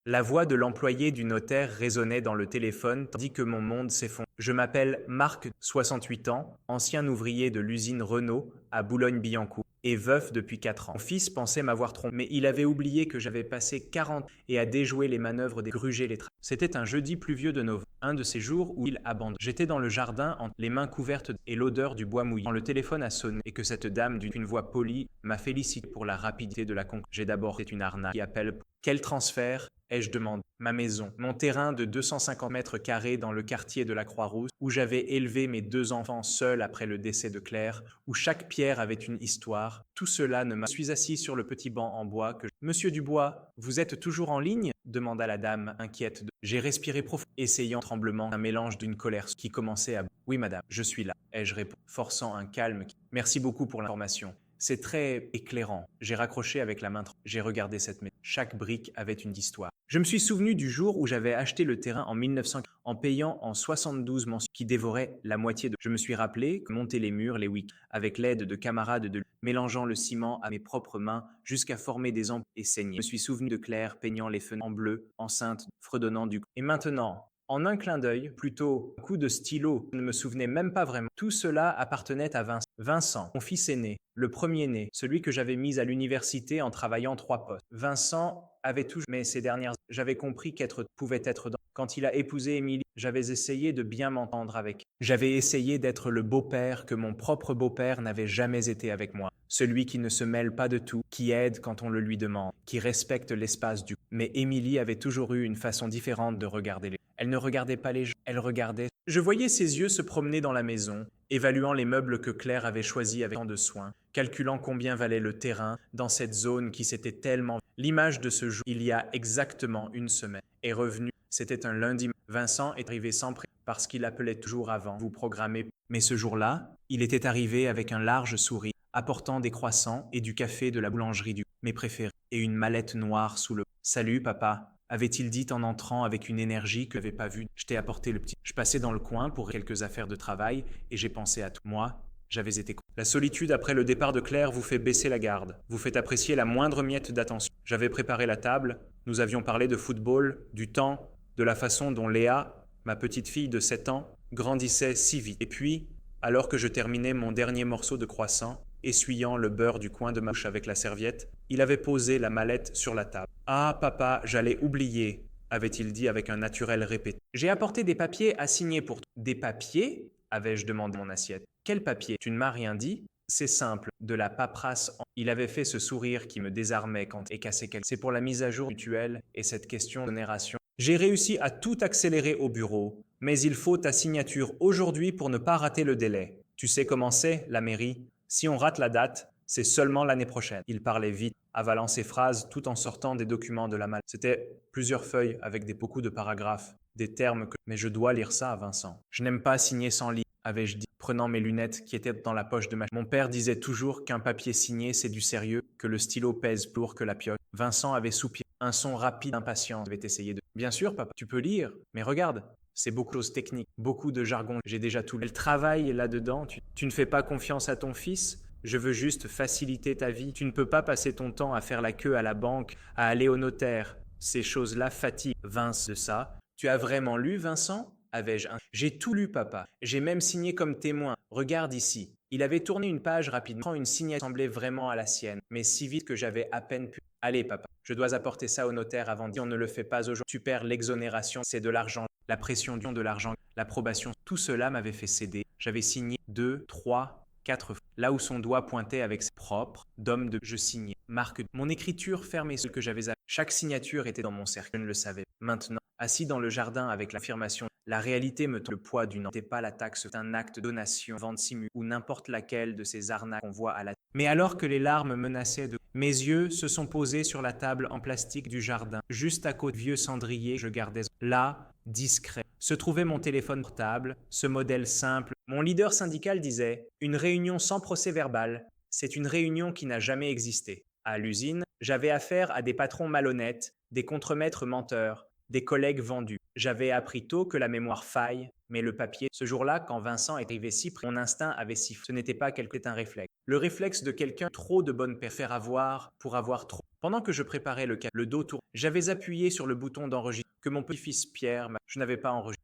La voix de l'employé du notaire résonnait dans le téléphone tandis que mon monde s'effondrait. Je m'appelle Marc, 68 ans, ancien ouvrier de l'usine Renault à Boulogne-Billancourt et veuf depuis 4 ans. Mon fils pensait m'avoir trompé, mais il avait oublié que j'avais passé 40 et à déjouer les manœuvres des gruger les trains. C'était un jeudi pluvieux de novembre, un de ces jours où il abandonne. J'étais dans le jardin, les mains couvertes et l'odeur du bois mouillé. Quand le téléphone a sonné et que cette dame d'une voix polie m'a félicité pour la rapidité de la conclusion. J'ai d'abord fait une arnaque qui appelle. Quel transfert ai-je demandé? Ma maison, mon terrain de 250 mètres carrés dans le quartier de la Croix-Rousse, où j'avais élevé mes 2 enfants seuls après le décès de Claire, où chaque pierre avait une histoire. Tout cela ne m'a... Je suis assis sur le petit banc en bois que... Monsieur Dubois, vous êtes toujours en ligne? Demanda la dame, inquiète. J'ai respiré profond, essayant tremblement un mélange d'une colère qui commençait à... Oui, madame, je suis là, ai-je répondu, forçant un calme. Merci beaucoup pour l'information. C'est très éclairant. J'ai raccroché avec la main. J'ai regardé cette maison. Chaque brique avait une histoire. Je me suis souvenu du jour où j'avais acheté le terrain en 1900 en payant en 72 mensuels qui dévorait la moitié de... Je me suis rappelé que monter les murs les week-ends avec l'aide de camarades mélangeant le ciment à mes propres mains jusqu'à former des embouts et saigner. Je me suis souvenu de Claire peignant les fenêtres en bleu, enceinte, fredonnant du... Et maintenant, en un clin d'œil, plutôt un coup de stylo, je ne me souvenais même pas vraiment. Tout cela appartenait à Vincent. Vincent, mon fils aîné, le premier-né, celui que j'avais mis à l'université en travaillant 3 postes. Vincent avait toujours, mais ces dernières, j'avais compris qu'être pouvait être dans. Quand il a épousé Émilie, j'avais essayé de bien m'entendre avec. J'avais essayé d'être le beau-père que mon propre beau-père n'avait jamais été avec moi. Celui qui ne se mêle pas de tout, qui aide quand on le lui demande, qui respecte l'espace du... Mais Émilie avait toujours eu une façon différente de regarder les... Elle ne regardait pas les gens, elle regardait. Je voyais ses yeux se promener dans la maison, évaluant les meubles que Claire avait choisis avec tant de soin, calculant combien valait le terrain dans cette zone qui s'était tellement... L'image de ce jour, il y a exactement une semaine, est revenue. C'était un lundi. Vincent est arrivé sans pré parce qu'il appelait toujours avant, vous programmez. Mais ce jour-là, il était arrivé avec un large sourire, apportant des croissants et du café de la boulangerie du mes préférés, et une mallette noire sous le... Salut, papa, avait-il dit en entrant avec une énergie que je n'avais pas vue. Je t'ai apporté le petit... Je passais dans le coin pour quelques affaires de travail et j'ai pensé à tout. Moi, j'avais été... La solitude après le départ de Claire vous fait baisser la garde, vous fait apprécier la moindre miette d'attention. J'avais préparé la table, nous avions parlé de football, du temps, de la façon dont Léa, ma petite fille de 7 ans, grandissait si vite. Et puis, alors que je terminais mon dernier morceau de croissant, essuyant le beurre du coin de ma bouche avec la serviette, il avait posé la mallette sur la table. Ah, papa, j'allais oublier, avait-il dit avec un naturel répété. J'ai apporté des papiers à signer pour toi. Des papiers? Avais-je demandé mon assiette. Quel papier? Tu ne m'as rien dit? C'est simple, de la paperasse. Il avait fait ce sourire qui me désarmait quand et cassait quelque. C'est pour la mise à jour mutuelle et cette question de génération. J'ai réussi à tout accélérer au bureau, mais il faut ta signature aujourd'hui pour ne pas rater le délai. Tu sais comment c'est, la mairie? Si on rate la date, c'est seulement l'année prochaine. Il parlait vite, avalant ses phrases tout en sortant des documents de la malle. C'était plusieurs feuilles avec beaucoup de paragraphes, des termes que... Mais je dois lire ça à Vincent. Je n'aime pas signer sans lire, avais-je dit, prenant mes lunettes qui étaient dans la poche de ma... Mon père disait toujours qu'un papier signé, c'est du sérieux, que le stylo pèse plus lourd que la pioche. Vincent avait soupiré. Un son rapide d'impatience avait essayé de... Bien sûr, papa, tu peux lire, mais regarde, c'est beaucoup de choses techniques, beaucoup de jargon. J'ai déjà tout lu. Elle travaille là-dedans. Tu ne fais pas confiance à ton fils? Je veux juste faciliter ta vie. Tu ne peux pas passer ton temps à faire la queue à la banque, à aller au notaire. Ces choses-là fatiguent. Vince de ça. Tu as vraiment lu, Vincent? Avais-je un... J'ai tout lu, papa. J'ai même signé comme témoin. Regarde ici. Il avait tourné une page rapidement. Une signature semblait vraiment à la sienne, mais si vite que j'avais à peine pu... Allez, papa, je dois apporter ça au notaire avant. Si on ne le fait pas aujourd'hui, tu perds l'exonération. C'est de l'argent. La pression de l'argent, l'approbation. Tout cela m'avait fait céder. J'avais signé 2, 3, 4 fois. Là où son doigt pointait avec ses propres, d'homme de je signais. Marque. Mon écriture fermait ce que j'avais à... Chaque signature était dans mon cercle. Je ne le savais. Maintenant, assis dans le jardin avec l'affirmation, la réalité me tombe le poids d'une... N'était pas la taxe, c'est un acte de donation, vente simule, ou n'importe laquelle de ces arnaques qu'on voit à la... Mais alors que les larmes menaçaient de... Mes yeux se sont posés sur la table en plastique du jardin. Juste à côté vieux cendrier, je gardais... Là, discret, se trouvait mon téléphone portable, ce modèle simple. Mon leader syndical disait « Une réunion sans procès-verbal, c'est une réunion qui n'a jamais existé. » À l'usine, j'avais affaire à des patrons malhonnêtes, des contremaîtres menteurs, des collègues vendus. J'avais appris tôt que la mémoire faille, mais le papier... Ce jour-là, quand Vincent est arrivé si près, mon instinct avait sifflé. Ce n'était pas un réflexe. Le réflexe de quelqu'un trop de bonne paix, faire avoir pour avoir trop. Pendant que je préparais le dos tourné, j'avais appuyé sur le bouton d'enregistrer que mon petit-fils Pierre je n'avais pas enregistré.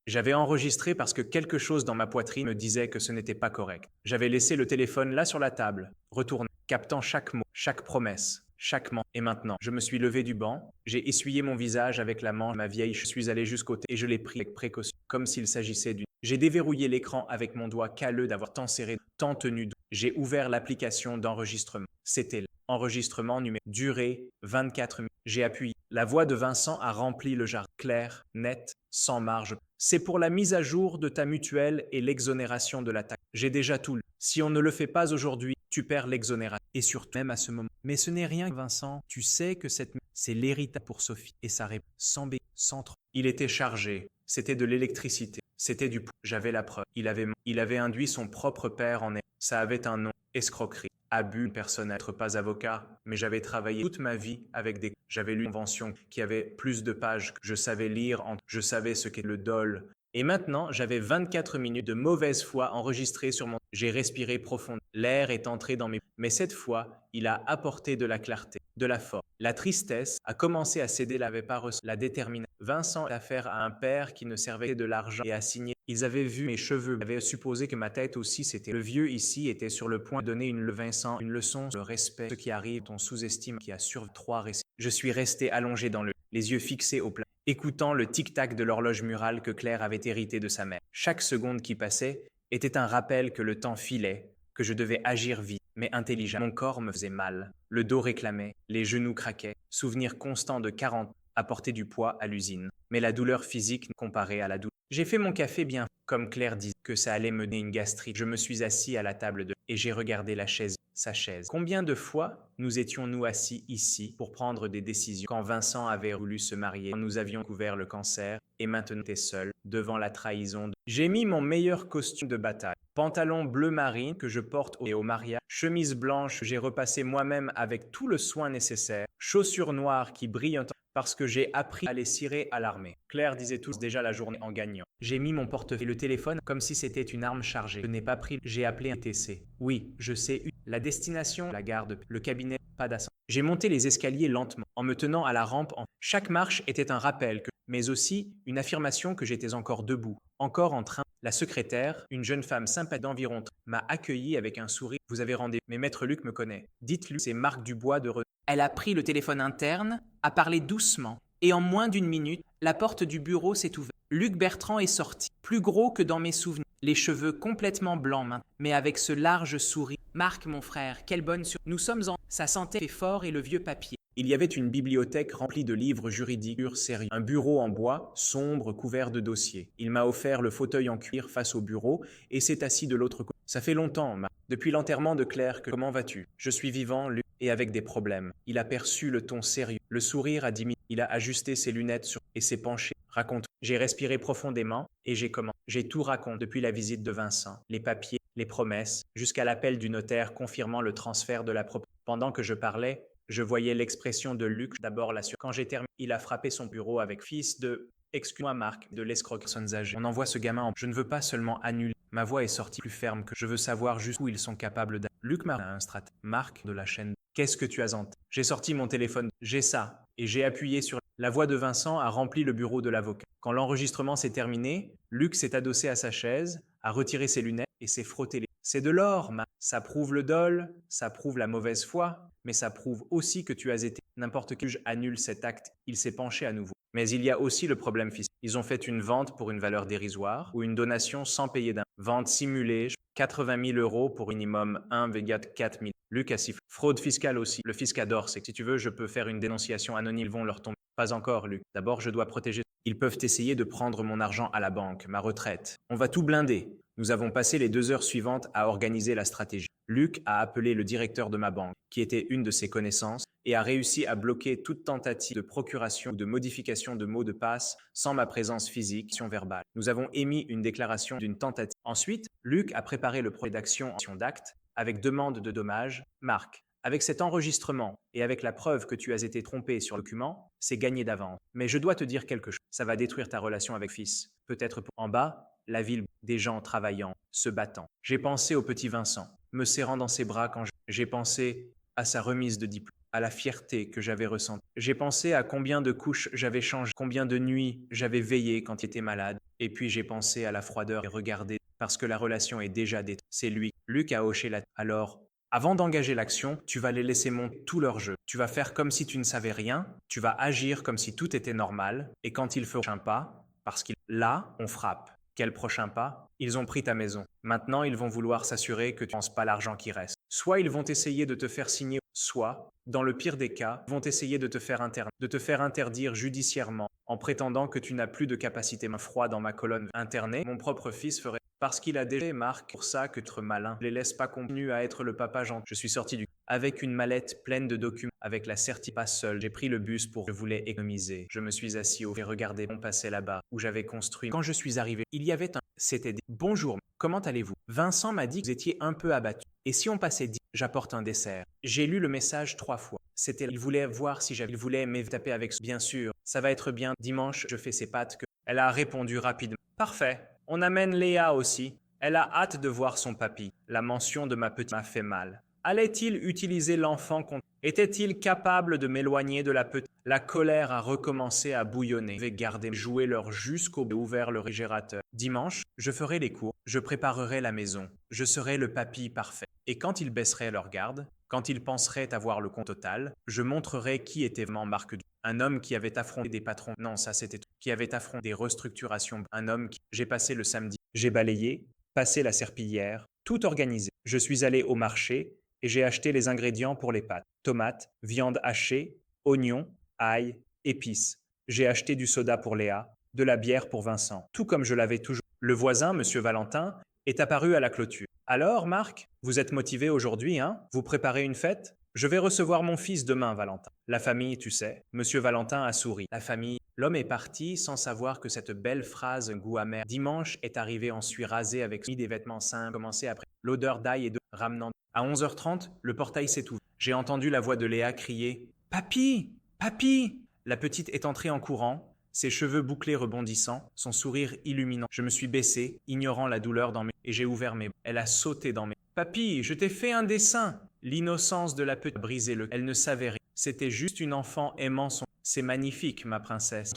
J'avais enregistré parce que quelque chose dans ma poitrine me disait que ce n'était pas correct. J'avais laissé le téléphone là sur la table, retourné, captant chaque mot, chaque promesse, chaque mot. Et maintenant, je me suis levé du banc, j'ai essuyé mon visage avec la manche de ma vieille, je suis allé jusqu'au thé et je l'ai pris avec précaution, comme s'il s'agissait d'une. J'ai déverrouillé l'écran avec mon doigt calleux d'avoir tant serré, tant tenu. J'ai ouvert l'application d'enregistrement. C'était l'enregistrement numéro. Durée 24 minutes. J'ai appuyé. La voix de Vincent a rempli le jardin. Clair, net, sans marge. C'est pour la mise à jour de ta mutuelle et l'exonération de la taxe. J'ai déjà tout lu. Si on ne le fait pas aujourd'hui, tu perds l'exonération. Et surtout, même à ce moment. Mais ce n'est rien, Vincent. Tu sais que c'est l'héritage pour Sophie. Et ça répond sans B, sans trop. Il était chargé. C'était de l'électricité. C'était du. J'avais la preuve. Il avait induit son propre père en erreur. Ça avait un nom. Escroquerie. Abus personnel. Être pas avocat, mais j'avais travaillé toute ma vie avec des. J'avais lu une convention qui avait plus de pages que je savais lire. Je savais ce qu'est le dol. Et maintenant, j'avais 24 minutes de mauvaise foi enregistrées sur mon. J'ai respiré profond. L'air est entré dans mes. Mais cette fois, il a apporté de la clarté, de la force. La tristesse a commencé à céder, l'avait pas reçu. La détermination. Vincent a affaire à un père qui ne servait que de l'argent et a signé. Ils avaient vu mes cheveux, avaient supposé que ma tête aussi c'était. Le vieux ici était sur le point de donner Vincent une leçon sur le respect. Ce qui arrive, on sous-estime qui a sur 3 récits. Je suis resté allongé dans les yeux fixés au plat, écoutant le tic-tac de l'horloge murale que Claire avait hérité de sa mère. Chaque seconde qui passait était un rappel que le temps filait, que je devais agir vite, mais intelligent. Mon corps me faisait mal, le dos réclamait, les genoux craquaient, souvenir constant de 40 apporter du poids à l'usine. Mais la douleur physique comparée à la douleur. J'ai fait mon café bien, comme Claire disait que ça allait me donner une gastrite. Je me suis assis à la table et j'ai regardé sa chaise. Combien de fois nous étions-nous assis ici pour prendre des décisions quand Vincent avait voulu se marier, quand nous avions couvert le cancer et maintenant était seul devant la trahison. J'ai mis mon meilleur costume de bataille, pantalon bleu marine que je porte au mariage, chemise blanche que j'ai repassé moi-même avec tout le soin nécessaire, chaussures noires qui brillent parce que j'ai appris à les cirer à l'armée. Claire disait tous déjà la journée en gagnant. J'ai mis mon portefeuille et le téléphone comme si c'était une arme chargée. Je n'ai pas pris. J'ai appelé un TC. Oui, je sais. La destination, la gare le cabinet, pas d'ascenseur. J'ai monté les escaliers lentement, en me tenant à la rampe. Chaque marche était un rappel, mais aussi une affirmation que j'étais encore debout, encore en train. La secrétaire, une jeune femme sympathique d'environ, m'a accueilli avec un sourire. Vous avez rendez-vous. Mais Maître Luc me connaît. Dites-lui, c'est Marc Dubois de Renault. Elle a pris le téléphone interne, a parlé doucement, et en moins d'une minute, la porte du bureau s'est ouverte. Luc Bertrand est sorti, plus gros que dans mes souvenirs, les cheveux complètement blancs maintenant, mais avec ce large sourire. Marc, mon frère, quelle bonne surprise. Nous sommes en. Sa santé fait fort et le vieux papier. Il y avait une bibliothèque remplie de livres juridiques sérieux, un bureau en bois, sombre, couvert de dossiers. Il m'a offert le fauteuil en cuir face au bureau et s'est assis de l'autre côté. Ça fait longtemps, depuis l'enterrement de Claire, comment vas-tu? Je suis vivant, Luc, et avec des problèmes. Il a perçu le ton sérieux. Le sourire a diminué. Il a ajusté ses lunettes et s'est penché. Raconte. J'ai respiré profondément et j'ai tout raconté depuis la visite de Vincent, les papiers, les promesses, jusqu'à l'appel du notaire confirmant le transfert de la propriété. Pendant que je parlais, je voyais l'expression de Luc d'abord quand j'ai terminé, il a frappé son bureau avec fils de. Excuse-moi Marc, de l'escroc personnes âgées. On envoie ce gamin en. Je ne veux pas seulement annuler. Ma voix est sortie plus ferme que je veux savoir jusqu'où ils sont capables d'aller. Luc m'a un strat. Marc de la chaîne. Qu'est-ce que tu as en tête? J'ai sorti mon téléphone. J'ai ça. Et j'ai appuyé sur. La voix de Vincent a rempli le bureau de l'avocat. Quand l'enregistrement s'est terminé, Luc s'est adossé à sa chaise, a retiré ses lunettes et s'est frotté les. C'est de l'or, ça prouve le dol, ça prouve la mauvaise foi, mais ça prouve aussi que tu as été. N'importe qui juge annule cet acte, il s'est penché à nouveau. Mais il y a aussi le problème fiscal. Ils ont fait une vente pour une valeur dérisoire ou une donation sans payer d'impôt. Vente simulée, 80 000 euros pour minimum 1,4 000. Luc a sifflé. Fraude fiscale aussi. Le fisc adore, c'est que si tu veux, je peux faire une dénonciation anonyme, ils vont leur tomber. Pas encore, Luc. D'abord, je dois protéger. Ils peuvent essayer de prendre mon argent à la banque, ma retraite. On va tout blinder. Nous avons passé les 2 heures suivantes à organiser la stratégie. Luc a appelé le directeur de ma banque, qui était une de ses connaissances, et a réussi à bloquer toute tentative de procuration ou de modification de mots de passe sans ma présence physique, verbale. Nous avons émis une déclaration d'une tentative. Ensuite, Luc a préparé le projet d'action d'acte avec demande de dommages. Marc, avec cet enregistrement et avec la preuve que tu as été trompé sur le document, c'est gagné d'avance. Mais je dois te dire quelque chose, ça va détruire ta relation avec fils. Peut-être en bas, la ville, des gens travaillant, se battant. J'ai pensé au petit Vincent, me serrant dans ses bras quand j'ai pensé à sa remise de diplôme. à la fierté que j'avais ressentie. J'ai pensé à combien de couches j'avais changé, combien de nuits j'avais veillé quand il était malade. Et puis j'ai pensé à la froideur et regardé, parce que la relation est déjà détruite. C'est lui. Luc a hoché la tête. Alors, avant d'engager l'action, tu vas les laisser monter tout leur jeu. Tu vas faire comme si tu ne savais rien, tu vas agir comme si tout était normal, et quand ils feront un pas, parce qu'il là, on frappe. Quel prochain pas? Ils ont pris ta maison. Maintenant, ils vont vouloir s'assurer que tu ne penses pas l'argent qui reste. Soit ils vont essayer de te faire signer, soit, dans le pire des cas, ils vont essayer de te faire interdire judiciairement en prétendant que tu n'as plus de capacité main froid dans ma colonne internée. Mon propre fils ferait parce qu'il a déjà Marc pour ça que tu es malin. Je les laisse pas continuer à être le papa gentil. Je suis sorti du avec une mallette pleine de documents, avec la certitude pas seul. J'ai pris le bus pour je voulais économiser. Je me suis assis au et regardé mon passé là-bas où j'avais construit. Quand je suis arrivé, il y avait un c'était des bonjour. Comment allez-vous? Vincent m'a dit que vous étiez un peu abattu. Et si on passait dit j'apporte un dessert. J'ai lu le message 3 fois. C'était il voulait voir si j'avais il voulait me taper avec bien sûr. Ça va être bien. Dimanche, je fais ses pattes que elle a répondu rapidement. Parfait. On amène Léa aussi. Elle a hâte de voir son papy. La mention de ma petite m'a fait mal. Allait-il utiliser l'enfant contre... Était-il capable de m'éloigner de la petite... La colère a recommencé à bouillonner. Je vais garder jouer l'heure jusqu'au bout ouvert le régérateur. Dimanche, je ferai les cours, je préparerai la maison, je serai le papy parfait. Et quand ils baisseraient leur garde, quand ils penseraient avoir le compte total, je montrerai qui était vraiment Marc Du. Un homme qui avait affronté des patrons, non ça c'était tout, qui avait affronté des restructurations, un homme qui... J'ai passé le samedi, j'ai balayé, passé la serpillière, tout organisé. Je suis allé au marché et j'ai acheté les ingrédients pour les pâtes. Tomates, viande hachée, oignons, ail, épices. J'ai acheté du soda pour Léa, de la bière pour Vincent, tout comme je l'avais toujours. Le voisin, monsieur Valentin, est apparu à la clôture. Alors, Marc, vous êtes motivé aujourd'hui, hein? Vous préparez une fête? Je vais recevoir mon fils demain, Valentin. La famille, tu sais. Monsieur Valentin a souri. La famille. L'homme est parti sans savoir que cette belle phrase, un goût amer. Dimanche est arrivé en suis rasé avec des vêtements simples, commencé après. L'odeur d'ail et de ramenant. À 11h30, le portail s'est ouvert. J'ai entendu la voix de Léa crier Papy! Papy! La petite est entrée en courant, ses cheveux bouclés rebondissant, son sourire illuminant. Je me suis baissé, ignorant la douleur dans mes... et j'ai ouvert mes... Elle a sauté dans mes... Papy, je t'ai fait un dessin! L'innocence de la petite a brisé le... Elle ne savait rien. C'était juste une enfant aimant son... C'est magnifique, ma princesse.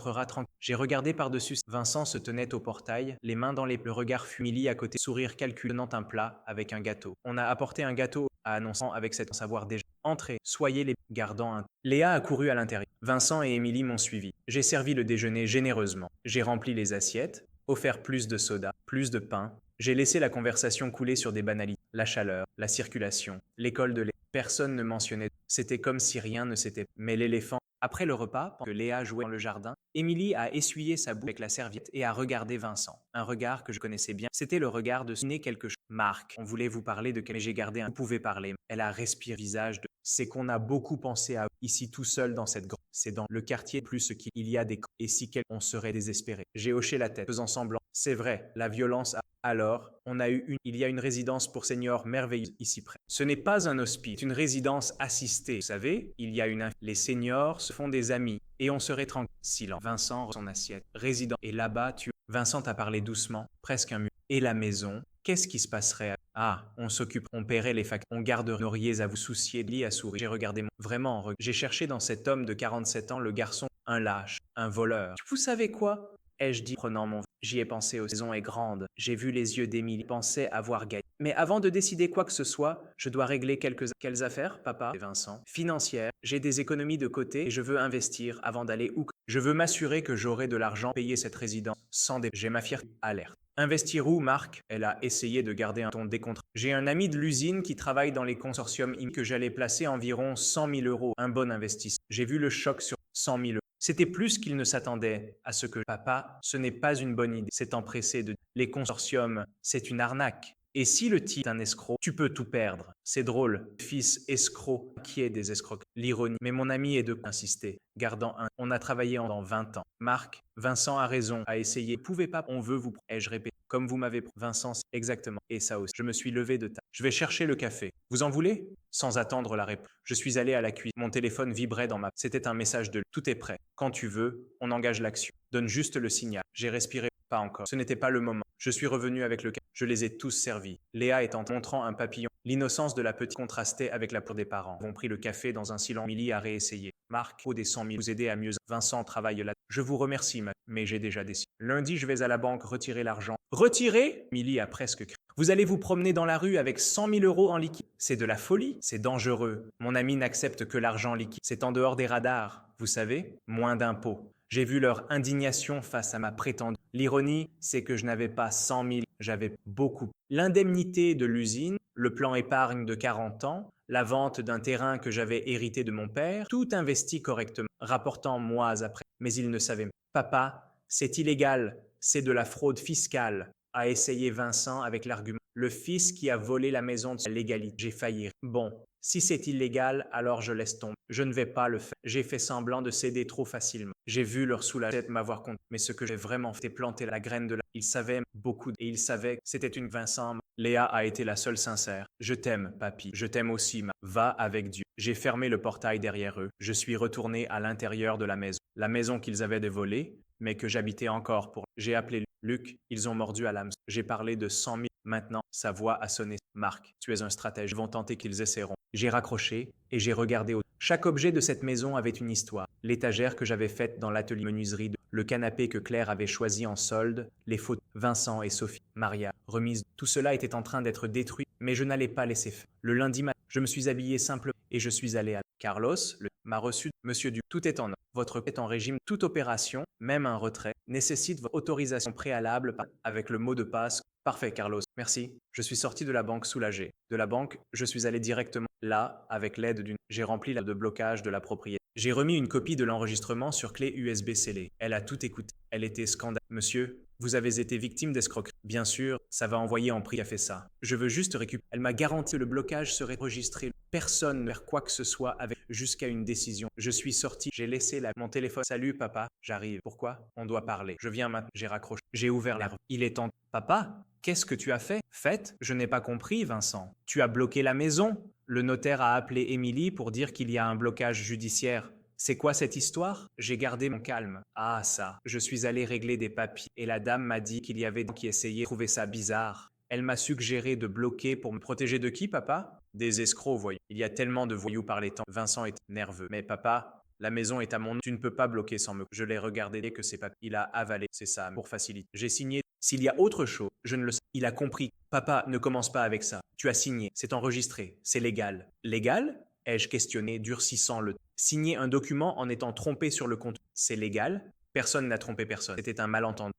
J'ai regardé par-dessus. Vincent se tenait au portail, les mains dans les... Le regard fumili à côté, sourire calculant un plat avec un gâteau. On a apporté un gâteau à annonçant avec cette savoir déjà. Entrez, soyez les gardant un... Léa a couru à l'intérieur. Vincent et Émilie m'ont suivi. J'ai servi le déjeuner généreusement. J'ai rempli les assiettes, offert plus de soda, plus de pain. J'ai laissé la conversation couler sur des banalités. La chaleur, la circulation, l'école de Léa. Personne ne mentionnait. C'était comme si rien ne s'était... Mais l'éléphant... Après le repas, pendant que Léa jouait dans le jardin, Émilie a essuyé sa bouche avec la serviette et a regardé Vincent. Un regard que je connaissais bien. C'était le regard de ce n'est quelque chose. Marc, on voulait vous parler de quel j'ai gardé un... Vous pouvez parler. Elle a respiré visage de... C'est qu'on a beaucoup pensé à ici tout seul dans cette grande. C'est dans le quartier plus ce qu'il y a des... Et si on serait désespéré. J'ai hoché la tête, faisant semblant. C'est vrai, la violence a... Alors, on a eu une... Il y a une résidence pour seniors merveilleuse ici près. Ce n'est pas un hospice, c'est une résidence assistée. Vous savez, il y a une... Les seniors se font des amis. Et on serait tranquille. Silence. Vincent, son assiette. Résident. Et là-bas, tu... Vincent t'a parlé doucement, presque un mur. Et la maison, qu'est-ce qui se passerait? Ah, on s'occupe, on paierait les factures, on garderait, n'auriez à vous soucier, lit à sourire. J'ai regardé vraiment, j'ai cherché dans cet homme de 47 ans le garçon, un lâche, un voleur. Vous savez quoi? Ai-je dit, prenant mon... J'y ai pensé, la saison est grande. J'ai vu les yeux d'Émilie, pensais avoir gagné. Mais avant de décider quoi que ce soit, je dois régler quelques... Quelles affaires, papa? Et Vincent. Financières. J'ai des économies de côté et je veux investir avant d'aller où? Je veux m'assurer que j'aurai de l'argent pour payer cette résidence sans dé... J'ai ma fierté. Alerte. Investir où, Marc? Elle a essayé de garder un ton décontracté. J'ai un ami de l'usine qui travaille dans les consortiums que j'allais placer environ 100 000 euros. Un bon investissement. J'ai vu le choc sur 100 000 euros. C'était plus qu'il ne s'attendait à ce que papa, ce n'est pas une bonne idée. S'est empressé de les consortiums, c'est une arnaque. Et si le type est un escroc, tu peux tout perdre. C'est drôle. Fils escroc, qui est des escrocs. L'ironie. Mais mon ami est de insister, gardant un. On a travaillé pendant 20 ans. Marc, Vincent a raison, a essayé. Vous pouvez pas, on veut vous. Ai-je répété, comme vous m'avez. Vincent, exactement. Et ça aussi. Je me suis levé de table. Je vais chercher le café. Vous en voulez? Sans attendre la réponse. Je suis allé à la cuisine. Mon téléphone vibrait dans ma... C'était un message de... Tout est prêt. Quand tu veux, on engage l'action. Donne juste le signal. J'ai respiré. Pas encore. Ce n'était pas le moment. Je suis revenu avec le café. Je les ai tous servis. Léa étant montrant un papillon. L'innocence de la petite contrastait avec la peur des parents. Ils ont pris le café dans un silence. Milly a réessayé. Marc, au des 100 000, vous aider à mieux. Vincent travaille là. Je vous remercie, mais j'ai déjà décidé. Lundi, je vais à la banque retirer l'argent. Retirer? Milly a presque crié. Vous allez vous promener dans la rue avec 100 000 euros en liquide. C'est de la folie. C'est dangereux. Mon ami n'accepte que l'argent liquide. C'est en dehors des radars. Vous savez, moins d'impôts. J'ai vu leur indignation face à ma prétendue. L'ironie, c'est que je n'avais pas 100 000, j'avais beaucoup. L'indemnité de l'usine, le plan épargne de 40 ans, la vente d'un terrain que j'avais hérité de mon père, tout investi correctement, rapportant mois après. Mais il ne savait pas. Papa, c'est illégal, c'est de la fraude fiscale, a essayé Vincent avec l'argument. Le fils qui a volé la maison de l'égalité. J'ai failli. Bon, si c'est illégal, alors je laisse tomber. Je ne vais pas le faire. J'ai fait semblant de céder trop facilement. J'ai vu leur soulagement m'avoir compté. Mais ce que j'ai vraiment fait, planter la graine de la... Ils savaient beaucoup et ils savaient que c'était une Vincent. Léa a été la seule sincère. Je t'aime, papy. Je t'aime aussi, ma. Va avec Dieu. J'ai fermé le portail derrière eux. Je suis retourné à l'intérieur de la maison. La maison qu'ils avaient dévolée, mais que j'habitais encore pour... J'ai appelé Luc. Ils ont mordu à l'âme. J'ai parlé de 100 000. Maintenant, sa voix a sonné. Marc, tu es un stratège. Ils vont tenter qu'ils essaieront. J'ai raccroché et j'ai regardé au... Chaque objet de cette maison avait une histoire. L'étagère que j'avais faite dans l'atelier menuiserie, le canapé que Claire avait choisi en solde, les photos, Vincent et Sophie, Maria, remise. Tout cela était en train d'être détruit, mais je n'allais pas laisser faire. Le lundi matin, je me suis habillé simplement et je suis allé à... Carlos m'a reçu. Monsieur Du, tout est en ordre. Votre est en régime. Toute opération, même un retrait, nécessite votre autorisation préalable avec le mot de passe. Parfait, Carlos. Merci. Je suis sorti de la banque soulagé. De la banque, je suis allé directement là, avec l'aide d'une... J'ai rempli la de blocage de la propriété. J'ai remis une copie de l'enregistrement sur clé USB scellée. Elle a tout écouté. Elle était scandaleuse. Monsieur, vous avez été victime d'escroquerie. Bien sûr, ça va envoyer en prix qui a fait ça. Je veux juste récupérer. Elle m'a garanti que le blocage serait enregistré. Personne ne faire quoi que ce soit avec jusqu'à une décision. Je suis sorti, j'ai laissé mon téléphone. Salut papa, j'arrive. Pourquoi? On doit parler. Je viens maintenant. J'ai raccroché. J'ai ouvert la... Il est temps. Papa, qu'est-ce que tu as fait? Fait? Je n'ai pas compris, Vincent. Tu as bloqué la maison. Le notaire a appelé Émilie pour dire qu'il y a un blocage judiciaire. C'est quoi cette histoire? J'ai gardé mon calme. Ah ça, je suis allé régler des papiers et la dame m'a dit qu'il y avait des qui essayaient de trouver ça bizarre. Elle m'a suggéré de bloquer pour me protéger de qui, papa? Des escrocs, voyons. Il y a tellement de voyous par les temps. Vincent est nerveux. Mais papa, la maison est à mon nom. Tu ne peux pas bloquer sans me... Je l'ai regardé dès que c'est papiers. Il a avalé. C'est ça, pour faciliter. J'ai signé. S'il y a autre chose, je ne le sais. Il a compris. Papa, ne commence pas avec ça. Tu as signé. C'est enregistré. C'est légal. Légal? Ai-je questionné, durcissant le... Signer un document en étant trompé sur le compte, c'est légal? Personne n'a trompé personne. C'était un malentendu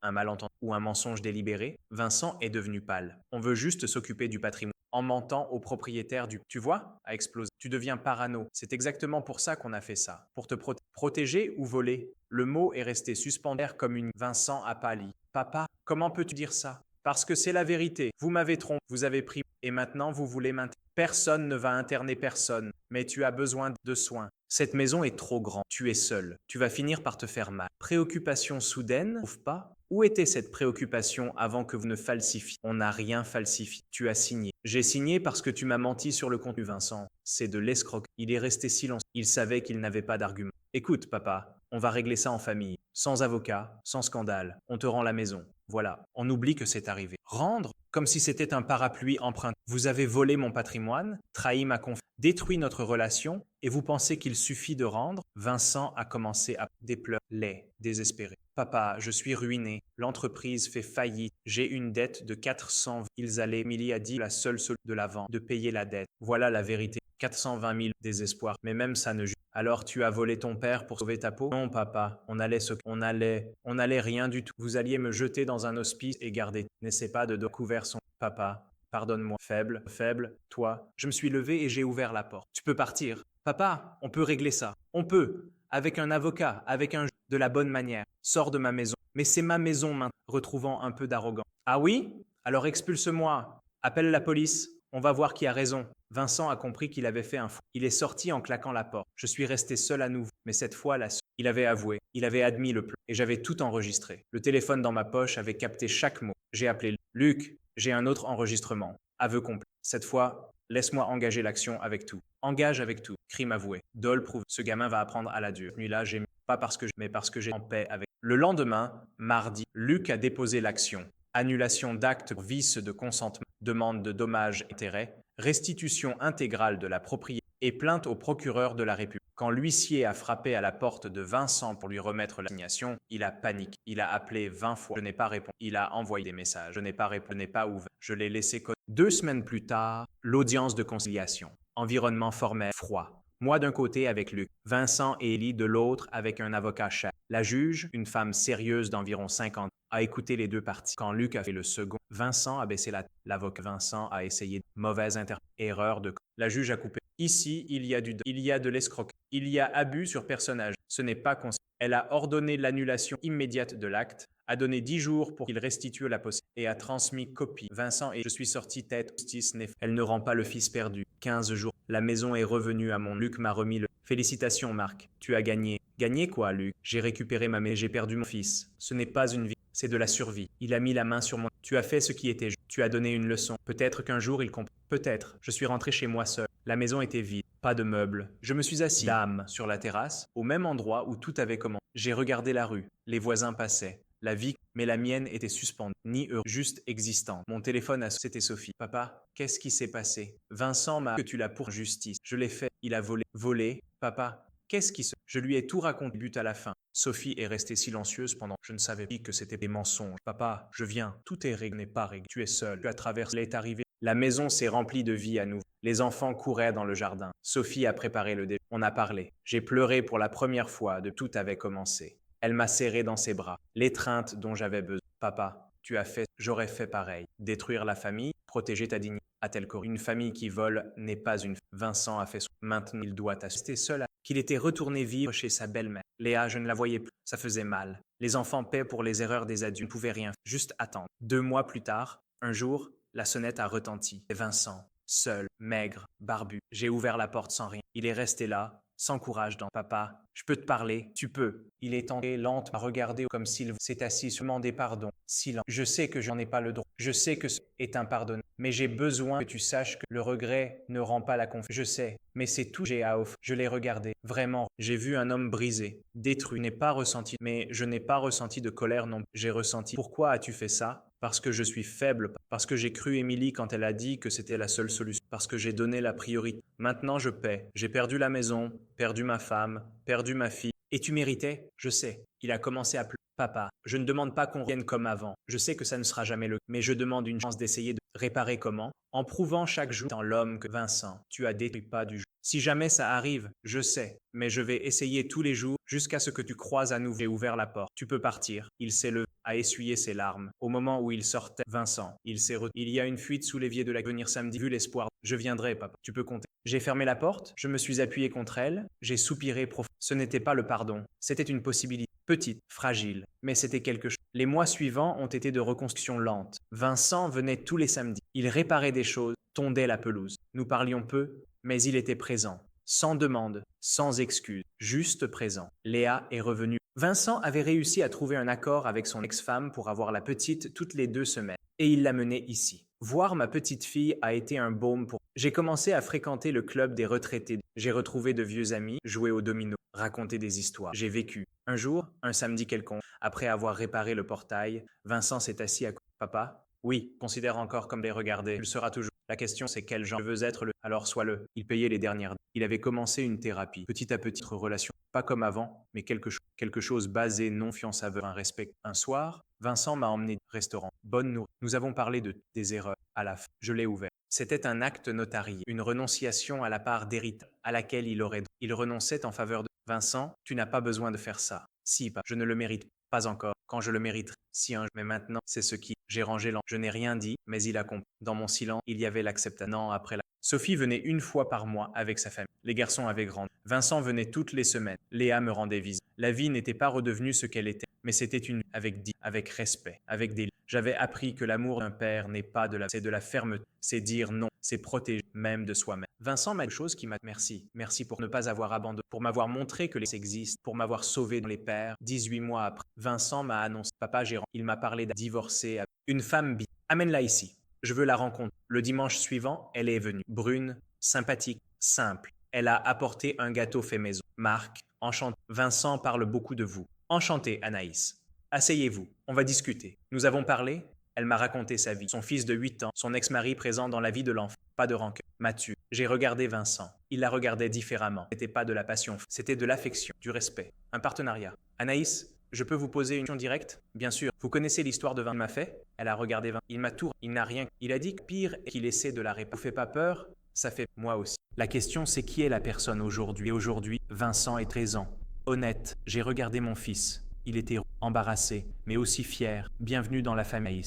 ou un mensonge délibéré. Vincent est devenu pâle. On veut juste s'occuper du patrimoine. En mentant au propriétaire du... Tu vois? A explosé. Tu deviens parano. C'est exactement pour ça qu'on a fait ça. Pour te protéger ou voler. Le mot est resté suspendu comme une... Vincent a pâli. Papa, comment peux-tu dire ça? Parce que c'est la vérité. Vous m'avez trompé. Vous avez pris... Et maintenant vous voulez m'interner. Personne ne va interner personne. Mais tu as besoin de soins. Cette maison est trop grande. Tu es seul. Tu vas finir par te faire mal. Préoccupation soudaine, trouve pas? Où était cette préoccupation avant que vous ne falsifiez? On n'a rien falsifié. Tu as signé. J'ai signé parce que tu m'as menti sur le contenu, Vincent. C'est de l'escroquerie. Il est resté silencieux. Il savait qu'il n'avait pas d'argument. Écoute, papa, on va régler ça en famille. Sans avocat, sans scandale. On te rend la maison. Voilà. On oublie que c'est arrivé. Rendre? Comme si c'était un parapluie emprunté. Vous avez volé mon patrimoine, trahi ma confiance, détruit notre relation, et vous pensez qu'il suffit de rendre? Vincent a commencé à pleurer, laid, désespéré. Papa, je suis ruiné. L'entreprise fait faillite. J'ai une dette de 420 000. Ils allaient, Émilie a dit, la seule solution de la vente, de payer la dette. Voilà la vérité. 420 000, désespoir. Mais même ça ne... Alors tu as volé ton père pour sauver ta peau? Non, papa. On allait rien du tout. Vous alliez me jeter dans un hospice et garder. N'essaie pas de couvert son... Papa, pardonne-moi. Faible, toi. Je me suis levé et j'ai ouvert la porte. Tu peux partir. Papa, on peut régler ça. On peut. Avec un avocat, avec un... de la bonne manière. Sors de ma maison. Mais c'est ma maison maintenant. Retrouvant un peu d'arrogance. Ah oui? Alors expulse-moi. Appelle la police. On va voir qui a raison. Vincent a compris qu'il avait fait un fou. Il est sorti en claquant la porte. Je suis resté seul à nouveau. Mais cette fois, il avait avoué. Il avait admis le plan. Et j'avais tout enregistré. Le téléphone dans ma poche avait capté chaque mot. J'ai appelé Luc. J'ai un autre enregistrement. Aveu complet. Cette fois, laisse-moi engager l'action avec tout. Engage avec tout. Crime avoué. Dole prouve. Ce gamin va apprendre à la dure. Nuit-là, j'ai mis Pas parce que mais parce que j'ai en paix avec. Le lendemain, mardi, Luc a déposé l'action. Annulation d'acte pour vice de consentement, demande de dommages et intérêts, restitution intégrale de la propriété et plainte au procureur de la République. Quand l'huissier a frappé à la porte de Vincent pour lui remettre l'assignation, il a paniqué. Il a appelé 20 fois. Je n'ai pas répondu. Il a envoyé des messages. Je n'ai pas répondu. Je n'ai pas ouvert. Je l'ai laissé connaître. 2 semaines plus tard, l'audience de conciliation. Environnement formel, froid. Moi d'un côté avec Luc, Vincent et Élie de l'autre avec un avocat chef. La juge, une femme sérieuse d'environ 50 ans, a écouté les deux parties. Quand Luc a fait le second, Vincent a baissé la tête. L'avocat Vincent a essayé de mauvaise erreur de. La juge a coupé. Ici, il y a de l'escroquerie. Il y a abus sur personnage. Ce n'est pas conscient. Elle a ordonné l'annulation immédiate de l'acte, a donné 10 jours pour qu'il restitue la possession et a transmis copie. Vincent et je suis sorti tête. Justice n'est. Elle ne rend pas le fils perdu. 15 jours. La maison est revenue à mon. Luc m'a remis le. Félicitations Marc, tu as gagné. Gagné quoi Luc? J'ai récupéré ma maison, j'ai perdu mon fils. Ce n'est pas une vie, c'est de la survie. Il a mis la main sur mon. Tu as fait ce qui était juste. Tu as donné une leçon. Peut-être qu'un jour il comprend. Peut-être. Je suis rentré chez moi seul. La maison était vide. Pas de meubles. Je me suis assis, d'âme, sur la terrasse, au même endroit où tout avait commencé. J'ai regardé la rue. Les voisins passaient. La vie, mais la mienne était suspendue, ni heureux, juste existante. Mon téléphone a sonné, c'était Sophie. Papa, qu'est-ce qui s'est passé? Vincent m'a que tu l'as pour justice. Je l'ai fait. Il a volé. Volé? Papa, qu'est-ce qui se. Je lui ai tout raconté, but à la fin. Sophie est restée silencieuse pendant. Je ne savais pas que c'était des mensonges. Papa, je viens. Tout est réglé, n'est pas réglé. Tu es seul. Tu as traversé. Il est arrivé. La maison s'est remplie de vie à nouveau. Les enfants couraient dans le jardin. Sophie a préparé le déjeuner. On a parlé. J'ai pleuré pour la première fois de tout avait commencé. Elle m'a serré dans ses bras. L'étreinte dont j'avais besoin. Papa, tu as fait. J'aurais fait pareil. Détruire la famille, protéger ta dignité. A-t-elle corrigé? Une famille qui vole n'est pas une. Vincent a fait son. Maintenant, il doit assister seul. Qu'il était retourné vivre chez sa belle-mère. Léa, je ne la voyais plus. Ça faisait mal. Les enfants paient pour les erreurs des adultes. Je ne pouvais rien faire. Juste attendre. 2 mois plus tard, un jour, la sonnette a retenti. Et Vincent, seul, maigre, barbu. J'ai ouvert la porte sans rien. Il est resté là, sans courage dans. Papa, je peux te parler? Tu peux. Il est tenté, lente, à regarder comme s'il s'est assis sur demander pardon. Silence. Je sais que j'en ai pas le droit. Je sais que ce est impardonnable. Mais j'ai besoin que tu saches que le regret ne rend pas la confiance. Je sais. Mais c'est tout j'ai à offrir. Je l'ai regardé. Vraiment. J'ai vu un homme brisé, détruit. Je n'ai pas ressenti. Mais je n'ai pas ressenti de colère non plus. J'ai ressenti. Pourquoi as-tu fait ça? Parce que je suis faible, parce que j'ai cru Émilie quand elle a dit que c'était la seule solution, parce que j'ai donné la priorité. Maintenant je paie. J'ai perdu la maison, perdu ma femme, perdu ma fille. Et tu méritais? Je sais. Il a commencé à pleurer. Papa, je ne demande pas qu'on revienne comme avant. Je sais que ça ne sera jamais le cas, mais je demande une chance d'essayer de réparer comment? En prouvant chaque jour dans l'homme que Vincent, tu as détruit pas du jeu. Si jamais ça arrive, je sais, mais je vais essayer tous les jours jusqu'à ce que tu croises à nouveau. J'ai ouvert la porte. Tu peux partir. Il s'est levé, a essuyé ses larmes. Au moment où il sortait, Vincent, il s'est Il y a une fuite sous l'évier de la venir samedi. Vu l'espoir, je viendrai, papa. Tu peux compter. J'ai fermé la porte, je me suis appuyé contre elle, j'ai soupiré profond. Ce n'était pas le pardon, c'était une possibilité. Petite, fragile, mais c'était quelque chose. Les mois suivants ont été de reconstruction lente. Vincent venait tous les samedis. Il réparait des choses, tondait la pelouse. Nous parlions peu, mais il était présent. Sans demande, sans excuse, juste présent. Léa est revenue. Vincent avait réussi à trouver un accord avec son ex-femme pour avoir la petite toutes les 2 semaines. Et il l'a menée ici. Voir ma petite fille a été un baume pour. J'ai commencé à fréquenter le club des retraités. J'ai retrouvé de vieux amis, joué au domino, raconté des histoires. J'ai vécu. Un jour, un samedi quelconque, après avoir réparé le portail, Vincent s'est assis à côté. Papa? Oui, considère encore comme les regarder. Il sera toujours. La question c'est quel genre je veux être le. Alors sois-le. Il payait les dernières. Il avait commencé une thérapie. Petit à petit, notre relation. Pas comme avant, mais quelque chose basé non fiance aveugle, un respect. Un soir, Vincent m'a emmené au restaurant. Bonne nourriture. Nous avons parlé des erreurs. À la fin, je l'ai ouvert. C'était un acte notarié, une renonciation à la part d'héritage à laquelle il aurait. Il renonçait en faveur de. Vincent, tu n'as pas besoin de faire ça. Si, pas. Je ne le mérite pas encore. Quand je le mériterai, si un. Mais maintenant, c'est ce qui. J'ai rangé l'an. Je n'ai rien dit, mais il a compris. Dans mon silence, il y avait l'acceptation. Après la. Sophie venait une fois par mois avec sa famille. Les garçons avaient grandi. Vincent venait toutes les semaines. Léa me rendait visite. La vie n'était pas redevenue ce qu'elle était, mais c'était une avec respect, avec des. J'avais appris que l'amour d'un père n'est pas c'est de la fermeté, c'est dire non, c'est protéger même de soi-même. Vincent m'a dit quelque chose qui m'a. Merci pour ne pas avoir abandonné, pour m'avoir montré que les existent, pour m'avoir sauvé dans les pères. 18 mois après, Vincent m'a annoncé. Papa gérant, il m'a parlé de divorcer avec une femme bi. Amène-la ici. Je veux la rencontrer. Le dimanche suivant, elle est venue. Brune, sympathique, simple. Elle a apporté un gâteau fait maison. Marc, Enchanté. Vincent parle beaucoup de vous. Enchanté, Anaïs. Asseyez-vous, on va discuter. Nous avons parlé. Elle m'a raconté sa vie, son fils de 8 ans, son ex-mari présent dans la vie de l'enfant. Pas de rancœur. Mathieu. J'ai regardé Vincent. Il la regardait différemment. C'était pas de la passion, c'était de l'affection, du respect, un partenariat. Anaïs, je peux vous poser une question directe? Bien sûr. Vous connaissez l'histoire de Vincent m'a fait? Elle a regardé Vincent. Il m'a tout. Il n'a rien. Il a dit que pire est qu'il essaie de la réparer. Vous fait pas peur? Ça fait moi aussi. La question c'est qui est la personne aujourd'hui? Et aujourd'hui, Vincent est présent. Honnête, j'ai regardé mon fils. Il était embarrassé, mais aussi fier. Bienvenue dans la famille.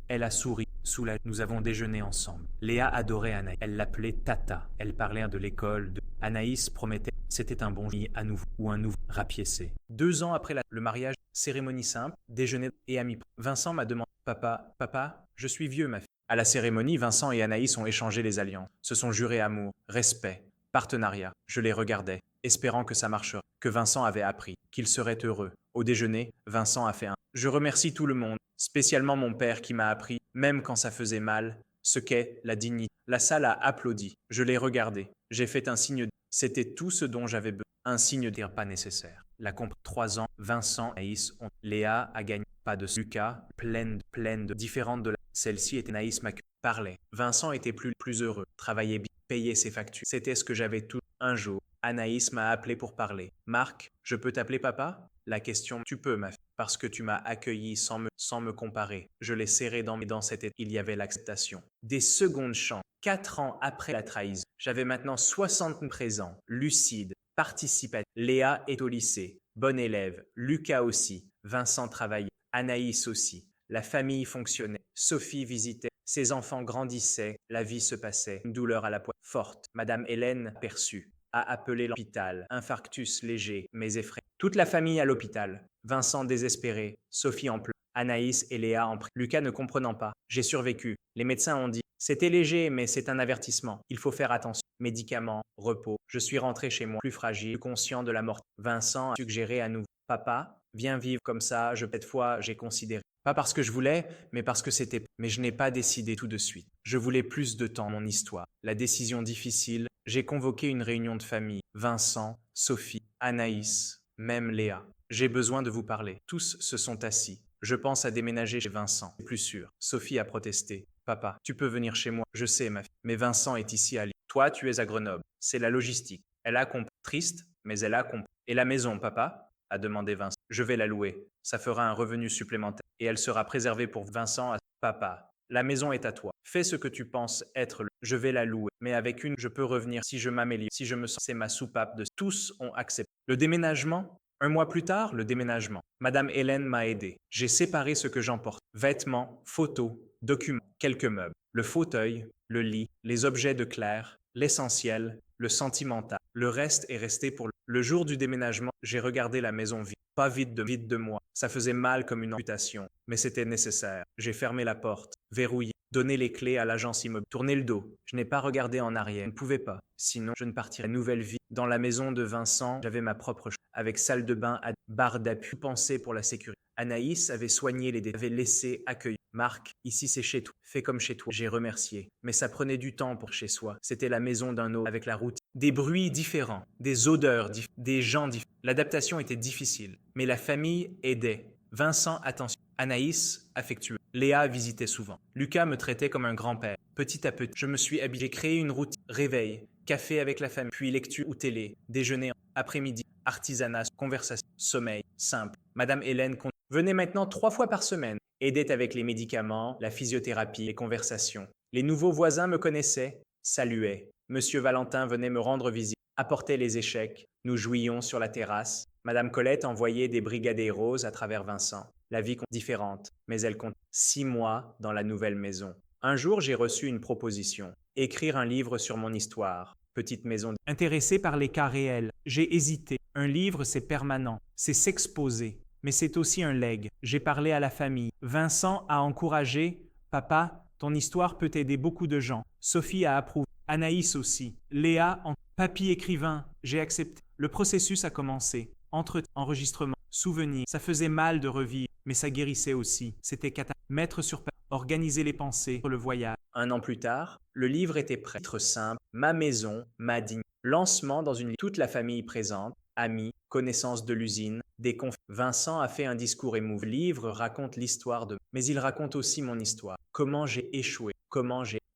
Elle a souri, soulagée. Nous avons déjeuné ensemble. Léa adorait Anaïs. Elle l'appelait Tata. Elle parlait de l'école. Anaïs promettait. C'était un bon lit à nouveau ou un nouveau rapiécé. 2 ans après le mariage, cérémonie simple, déjeuner et amis. Vincent m'a demandé Papa, je suis vieux, ma fille. À la cérémonie, Vincent et Anaïs ont échangé les alliances, se sont jurés amour, respect, partenariat. Je les regardais, espérant que ça marcherait, que Vincent avait appris, qu'il serait heureux. Au déjeuner, Vincent a fait un. Je remercie tout le monde, spécialement mon père qui m'a appris, même quand ça faisait mal, ce qu'est la dignité. La salle a applaudi. Je l'ai regardé. J'ai fait un signe. C'était tout ce dont j'avais besoin. Un signe de pas nécessaire. La comp 3 ans, Vincent et Anaïs ont. Léa a gagné. Pas de Lucas, pleine de différentes de la. Celle-ci était Anaïs Mac. Parlait. Vincent était plus heureux. Travaillait bien. Payait ses factures. C'était ce que j'avais tout. Un jour, Anaïs m'a appelé pour parler. Marc, je peux t'appeler papa? La question, tu peux, ma fille, parce que tu m'as accueilli sans me comparer. Je l'ai serré dans mes dents, il y avait l'acceptation. Des secondes chances. 4 ans après la trahison, j'avais maintenant 60 présents, lucide, participatif. Léa est au lycée, bonne élève, Lucas aussi, Vincent travaillait, Anaïs aussi. La famille fonctionnait, Sophie visitait, ses enfants grandissaient, la vie se passait, une douleur à la poitrine forte. Madame Hélène aperçut, a appelé l'hôpital, infarctus léger, mais effrayé. Toute la famille à l'hôpital, Vincent désespéré, Sophie en pleurs, Anaïs et Léa en Lucas ne comprenant pas. J'ai survécu. Les médecins ont dit, c'était léger, mais c'est un avertissement. Il faut faire attention. Médicaments, repos. Je suis rentré chez moi, plus fragile, plus conscient de la mort. Vincent a suggéré à nouveau, papa, viens vivre comme ça. Cette fois, j'ai considéré. Pas parce que je voulais, mais parce que c'était. Mais je n'ai pas décidé tout de suite. Je voulais plus de temps, mon histoire. La décision difficile. J'ai convoqué une réunion de famille. Vincent, Sophie, Anaïs, même Léa. J'ai besoin de vous parler. Tous se sont assis. Je pense à déménager chez Vincent. C'est plus sûr. Sophie a protesté. Papa, tu peux venir chez moi. Je sais, ma fille. Mais Vincent est ici à Lyon. Toi, tu es à Grenoble. C'est la logistique. Elle a compris. Triste, mais elle a compris. Et la maison, papa? A demandé Vincent. Je vais la louer. Ça fera un revenu supplémentaire. Et elle sera préservée pour Vincent. Papa, la maison est à toi. Fais ce que tu penses être le. Je vais la louer. Mais avec une, je peux revenir si je m'améliore. Si je me sens. C'est ma soupape de. Tous ont accepté. Le déménagement? 1 mois plus tard, le déménagement. Madame Hélène m'a aidé. J'ai séparé ce que j'emporte. Vêtements, photos, documents, quelques meubles. Le fauteuil, le lit, les objets de Claire, l'essentiel, le sentimental. Le reste est resté pour le jour du déménagement. J'ai regardé la maison vide. Pas vide de moi. Ça faisait mal comme une amputation, mais c'était nécessaire. J'ai fermé la porte, verrouillé, donné les clés à l'agence immobilière, tourné le dos. Je n'ai pas regardé en arrière. Je ne pouvais pas. Sinon, je ne partirais. Nouvelle vie. Dans la maison de Vincent, j'avais ma propre chambre, avec salle de bain, barre d'appui, pensée pour la sécurité. Anaïs avait soigné les détails, avait laissé accueillir. Marc, ici c'est chez toi. Fais comme chez toi. J'ai remercié. Mais ça prenait du temps pour chez soi. C'était la maison d'un autre, avec la route. Des bruits différents, des odeurs différentes, des gens différents. L'adaptation était difficile, mais la famille aidait. Vincent, attention. Anaïs, affectueux. Léa visitait souvent. Lucas me traitait comme un grand-père. Petit à petit, je me suis habillé. J'ai créé une routine. Réveil, café avec la famille, puis lecture ou télé, déjeuner, après-midi, artisanat, conversation, sommeil, simple. Madame Hélène venait maintenant 3 fois par semaine. Aidait avec les médicaments, la physiothérapie, les conversations. Les nouveaux voisins me connaissaient, saluaient. Monsieur Valentin venait me rendre visite, apportait les échecs. Nous jouions sur la terrasse. Madame Colette envoyait des brigadets roses à travers Vincent. La vie différente, mais elle compte 6 mois dans la nouvelle maison. Un jour, j'ai reçu une proposition. Écrire un livre sur mon histoire. Petite maison. Intéressé par les cas réels. J'ai hésité. Un livre, c'est permanent. C'est s'exposer. Mais c'est aussi un legs. J'ai parlé à la famille. Vincent a encouragé. Papa, ton histoire peut aider beaucoup de gens. Sophie a approuvé. Anaïs aussi. Léa, papy écrivain. J'ai accepté. Le processus a commencé. Enregistrement, souvenirs. Ça faisait mal de revivre, mais ça guérissait aussi. C'était mettre sur papier, organiser les pensées pour le voyage. 1 an plus tard, le livre était prêt. Titre simple, ma maison, ma dignité. Lancement dans une toute la famille présente. amis, connaissances de l'usine, des conflits. Vincent a fait un discours émouvant. Le livre raconte l'histoire de... Mais il raconte aussi mon histoire. Comment j'ai échoué,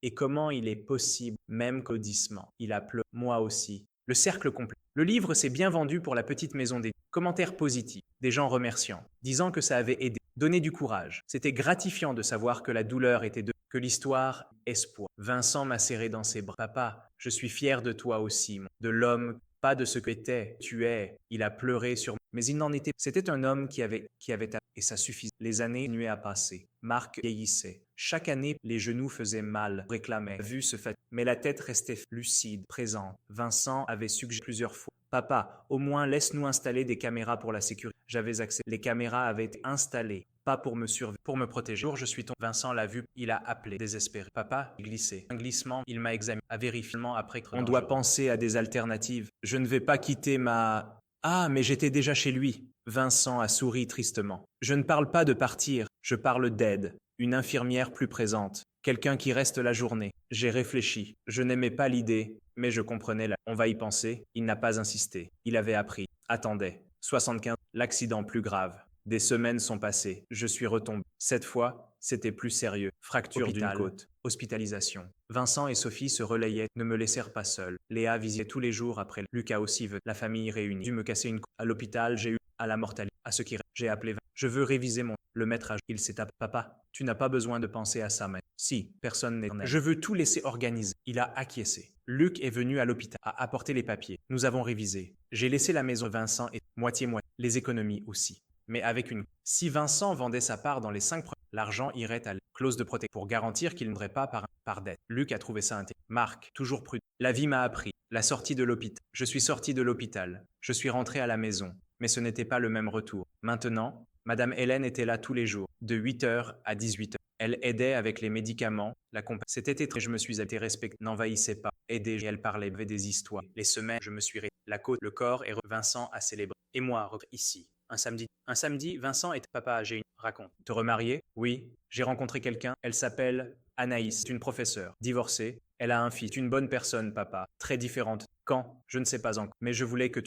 et comment il est possible, même qu'audissement. Il a pleuré, moi aussi. Le cercle complet. Le livre s'est bien vendu pour la petite maison des commentaires positifs, des gens remerciants, disant que ça avait aidé, donné du courage. C'était gratifiant de savoir que la douleur était que l'histoire, espoir. Vincent m'a serré dans ses bras. Papa, je suis fier de toi aussi, de l'homme, pas de ce que tu es. Il a pleuré sur moi. Mais il n'en était. C'était un homme et ça suffisait. Les années continuaient à passer. Marc vieillissait. Chaque année, les genoux faisaient mal, réclamait. La vue se fatiguait. Mais la tête restait lucide, présente. Vincent avait suggéré plusieurs fois. Papa, au moins laisse-nous installer des caméras pour la sécurité. J'avais accès. Les caméras avaient été installées, pas pour me surveiller, pour me protéger. Un jour, je suis tombé. Vincent l'a vu, il a appelé, désespéré. Papa, il glissait. Un glissement, il m'a examiné, a vérifié après. On doit penser à des alternatives. Je ne vais pas quitter ma... Ah, mais j'étais déjà chez lui. Vincent a souri tristement. Je ne parle pas de partir, je parle d'aide. Une infirmière plus présente. Quelqu'un qui reste la journée. J'ai réfléchi. Je n'aimais pas l'idée, mais je comprenais la... On va y penser. Il n'a pas insisté. Il avait appris. Attendait. 75. L'accident plus grave. Des semaines sont passées. Je suis retombé. Cette fois, c'était plus sérieux. Fracture d'une côte. Hospitalisation. Vincent et Sophie se relayaient, ne me laissèrent pas seul. Léa visitait tous les jours après. Lucas aussi veut. La famille réunie. Dû me casser une côte. À l'hôpital, j'ai eu à la mortalité. À ce qui reste. J'ai appelé. Je veux réviser mon... Le maître il s'est tapé. Papa, tu n'as pas besoin de penser à ça, mais... Si, personne n'est... Je veux tout laisser organiser. Il a acquiescé. Luc est venu à l'hôpital, a apporté les papiers. Nous avons révisé. J'ai laissé la maison. Vincent et moitié-moitié. Les économies aussi. Mais avec une... Si Vincent vendait sa part dans les 5 premiers, l'argent irait à la clause de protection pour garantir qu'il ne vendrait pas par dette. Luc a trouvé ça intéressant. Marc, toujours prudent. La vie m'a appris. La sortie de l'hôpital. Je suis sorti de l'hôpital. Je suis rentré à la maison. Mais ce n'était pas le même retour. Maintenant, Madame Hélène était là tous les jours, de 8h à 18h. Elle aidait avec les médicaments, la compagnie. C'était étrange, je me suis été respecté, n'envahissait pas, aidait, elle parlait des histoires. Les semaines, je me suis la côte, le corps et Vincent a célébré. Et moi, ici, un samedi, Vincent et papa, j'ai une raconte. Te remarier? Oui, j'ai rencontré quelqu'un, elle s'appelle Anaïs, c'est une professeure, divorcée, elle a un fils, une bonne personne, papa, très différente. Quand? Je ne sais pas encore, mais je voulais que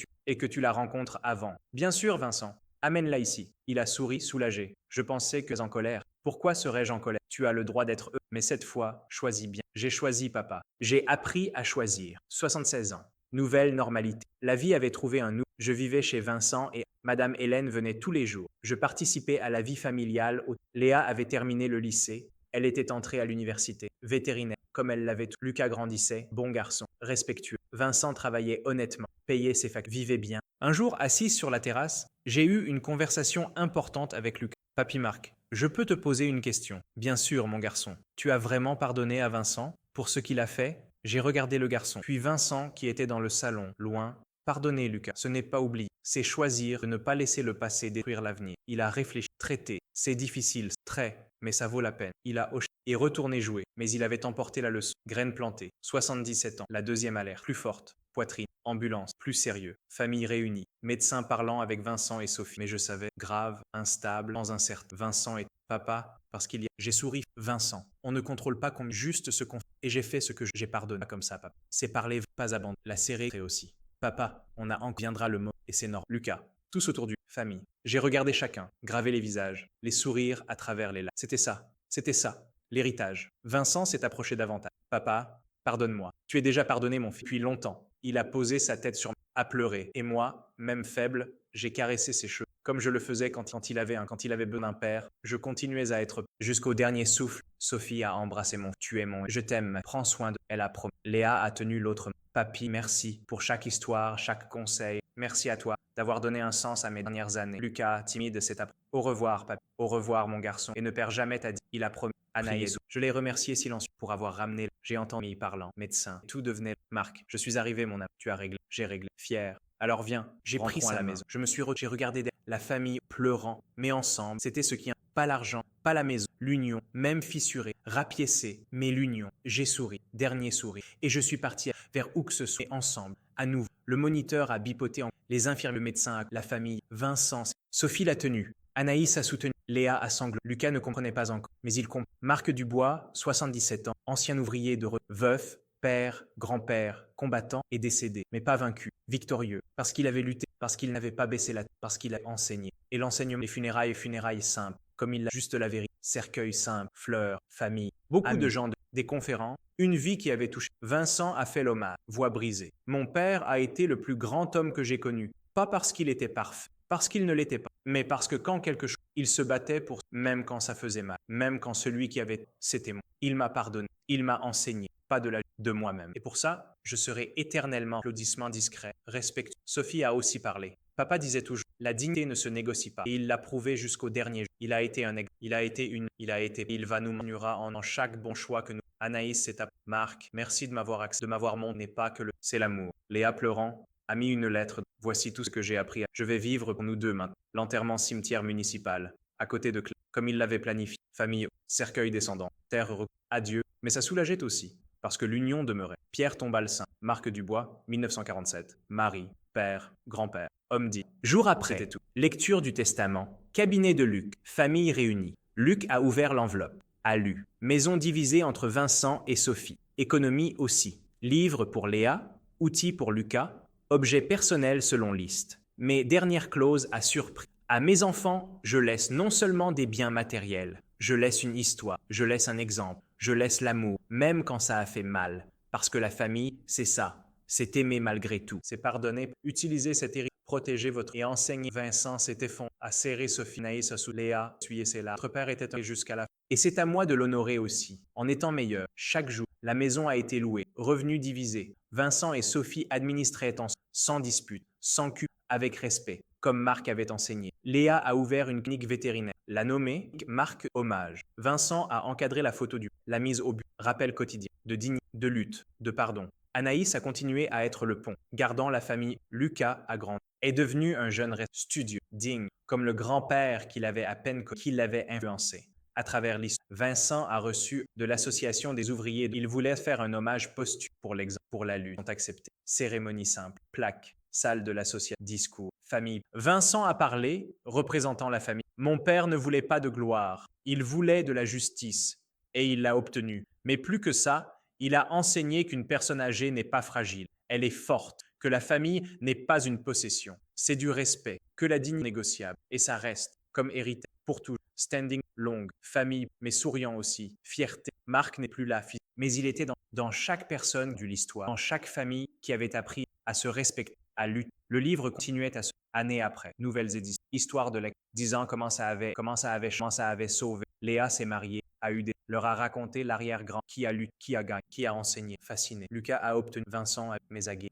tu la rencontres avant. Bien sûr, Vincent. Amène-la ici. Il a souri, soulagé. Je pensais que en colère. Pourquoi serais-je en colère? Tu as le droit d'être heureux. Mais cette fois, choisis bien. J'ai choisi, papa. J'ai appris à choisir. 76 ans. Nouvelle normalité. La vie avait trouvé un nous. Je vivais chez Vincent et Madame Hélène venait tous les jours. Je participais à la vie familiale. Léa avait terminé le lycée. Elle était entrée à l'université. Vétérinaire. Comme elle l'avait tout. Lucas grandissait. Bon garçon. Respectueux. Vincent travaillait honnêtement. Payait ses factures. Vivait bien. Un jour, assise sur la terrasse, j'ai eu une conversation importante avec Lucas. Papy Marc, je peux te poser une question. Bien sûr, mon garçon. Tu as vraiment pardonné à Vincent pour ce qu'il a fait? J'ai regardé le garçon, puis Vincent qui était dans le salon, loin. Pardonnez, Lucas, ce n'est pas oublier. C'est choisir de ne pas laisser le passé détruire l'avenir. Il a réfléchi, traité. C'est difficile, très, mais ça vaut la peine. Il a hoché et retourné jouer, mais il avait emporté la leçon. Graine plantée, 77 ans, la deuxième alerte, plus forte, poitrine, ambulance, plus sérieux, famille réunie, médecin parlant avec Vincent et Sophie. Mais je savais, grave, instable, sans incertain. Vincent et papa, parce qu'il y a... J'ai souri, Vincent. On ne contrôle pas comme juste ce qu'on fait. Et j'ai fait ce que j'ai pardonné comme ça, papa. C'est parler, pas abandonner. La serrer aussi. Papa, on a viendra le mot, et c'est normal. Lucas, tous autour du famille. J'ai regardé chacun, gravé les visages, les sourires à travers les larmes. C'était ça, l'héritage. Vincent s'est approché davantage. Papa, pardonne-moi. Tu es déjà pardonné, mon fils, depuis longtemps. Il a posé sa tête sur moi, a pleuré. Et moi, même faible, j'ai caressé ses cheveux, comme je le faisais quand il avait besoin d'un père. Je continuais à être jusqu'au dernier souffle. Sophie a embrassé mon. Tu es mon. Je t'aime. Prends soin de. Elle a promis. Léa a tenu l'autre main. Papy, merci pour chaque histoire, chaque conseil. Merci à toi d'avoir donné un sens à mes dernières années. Lucas, timide, s'est approché. Au revoir, papy. Au revoir, mon garçon. Et ne perds jamais ta dit. Il a promis. Anaïs, je l'ai remercié silencieux pour avoir ramené. J'ai entendu parlant, médecin. Tout devenait. Marc, je suis arrivé, mon ami. Tu as réglé. J'ai réglé. Fier. Alors viens, j'ai pris ça à la maison. J'ai regardé la famille pleurant, mais ensemble. C'était ce qui... Pas l'argent, pas la maison, l'union, même fissurée, rapiécée, mais l'union. J'ai souri, dernier sourire. Et je suis parti vers où que ce soit, ensemble, à nouveau. Le moniteur a bipoté les infirmiers, le médecin, la famille, Vincent. Sophie l'a tenu. Anaïs a soutenu. Léa a sangloté. Lucas ne comprenait pas encore, mais il comprend. Marc Dubois, 77 ans, ancien ouvrier de veuf, père, grand-père, combattant, est décédé, mais pas vaincu, victorieux, parce qu'il avait lutté, parce qu'il n'avait pas baissé la tête, parce qu'il a enseigné. Et l'enseignement, les funérailles simples, comme il a juste la vérité, cercueil simple, fleurs, famille, beaucoup de gens, des conférences, une vie qui avait touché. Vincent a fait l'hommage, voix brisée. Mon père a été le plus grand homme que j'ai connu, pas parce qu'il était parfait, parce qu'il ne l'était pas, mais parce que quand quelque chose, il se battait pour, même quand ça faisait mal, même quand celui qui avait, c'était moi. Il m'a pardonné, il m'a enseigné, pas de moi-même. Et pour ça, je serai éternellement applaudissement discret, respectueux. Sophie a aussi parlé. Papa disait toujours, la dignité ne se négocie pas. Et il l'a prouvé jusqu'au dernier jour. Il a été un exemple. Il va nous mènera en chaque bon choix que nous. Anaïs, c'est à Marc, merci de m'avoir montré, n'est pas que c'est l'amour. Léa pleurant, a mis une lettre. Voici tout ce que j'ai appris. Je vais vivre pour nous deux maintenant. L'enterrement cimetière municipal, à côté de comme il l'avait planifié. Famille, cercueil descendant, terre heureux. Adieu. Mais ça soulageait aussi, parce que l'union demeurait. Pierre tomba le sein. Marc Dubois, 1947. Marie, père, grand-père. Homme dit. Jour après, c'était tout. Lecture du testament. Cabinet de Luc. Famille réunie. Luc a ouvert l'enveloppe. A lu. Maison divisée entre Vincent et Sophie. Économie aussi. Livre pour Léa. Outils pour Lucas. Objet personnel selon liste. Mais dernière clause a surpris. À mes enfants, je laisse non seulement des biens matériels, je laisse une histoire, je laisse un exemple, je laisse l'amour, même quand ça a fait mal. Parce que la famille, c'est ça. C'est aimer malgré tout. C'est pardonner. Utilisez cet héritage. Protégez votre et enseignez. Vincent s'était fond à serrer Sophie, Naïs sous Léa, essuyer ses larmes. Votre père était jusqu'à la fin. Et c'est à moi de l'honorer aussi, en étant meilleur. Chaque jour, la maison a été louée, revenus divisés. Vincent et Sophie administraient sans dispute, sans cul, avec respect, comme Marc avait enseigné. Léa a ouvert une clinique vétérinaire. La nommée Marc Hommage. Vincent a encadré la photo la mise au but, rappel quotidien, de dignité, de lutte, de pardon. Anaïs a continué à être le pont, gardant la famille. Lucas a grandi, est devenu un jeune studieux, digne, comme le grand-père qu'il avait à peine qui l'avait influencé. À travers l'histoire, Vincent a reçu de l'association des ouvriers. Il voulait faire un hommage posthume pour l'exemple, pour la lutte. Ont accepté. Cérémonie simple, plaque, salle de l'association, discours, famille. Vincent a parlé, représentant la famille. Mon père ne voulait pas de gloire, il voulait de la justice, et il l'a obtenue. Mais plus que ça, il a enseigné qu'une personne âgée n'est pas fragile, elle est forte, que la famille n'est pas une possession, c'est du respect, que la dignité est négociable, et ça reste, comme héritage, pour toujours. Standing, longue, famille, mais souriant aussi, fierté. Marc n'est plus là, mais il était dans chaque personne de l'histoire, dans chaque famille qui avait appris à se respecter, à lutter. Le livre continuait à se année après, nouvelles éditions, histoire de 10 ans, comment ça avait sauvé. Léa s'est mariée, a eu leur a raconté l'arrière-grand, qui a lutté, qui a gagné, qui a enseigné, fasciné. Lucas a obtenu, Vincent a mésagué,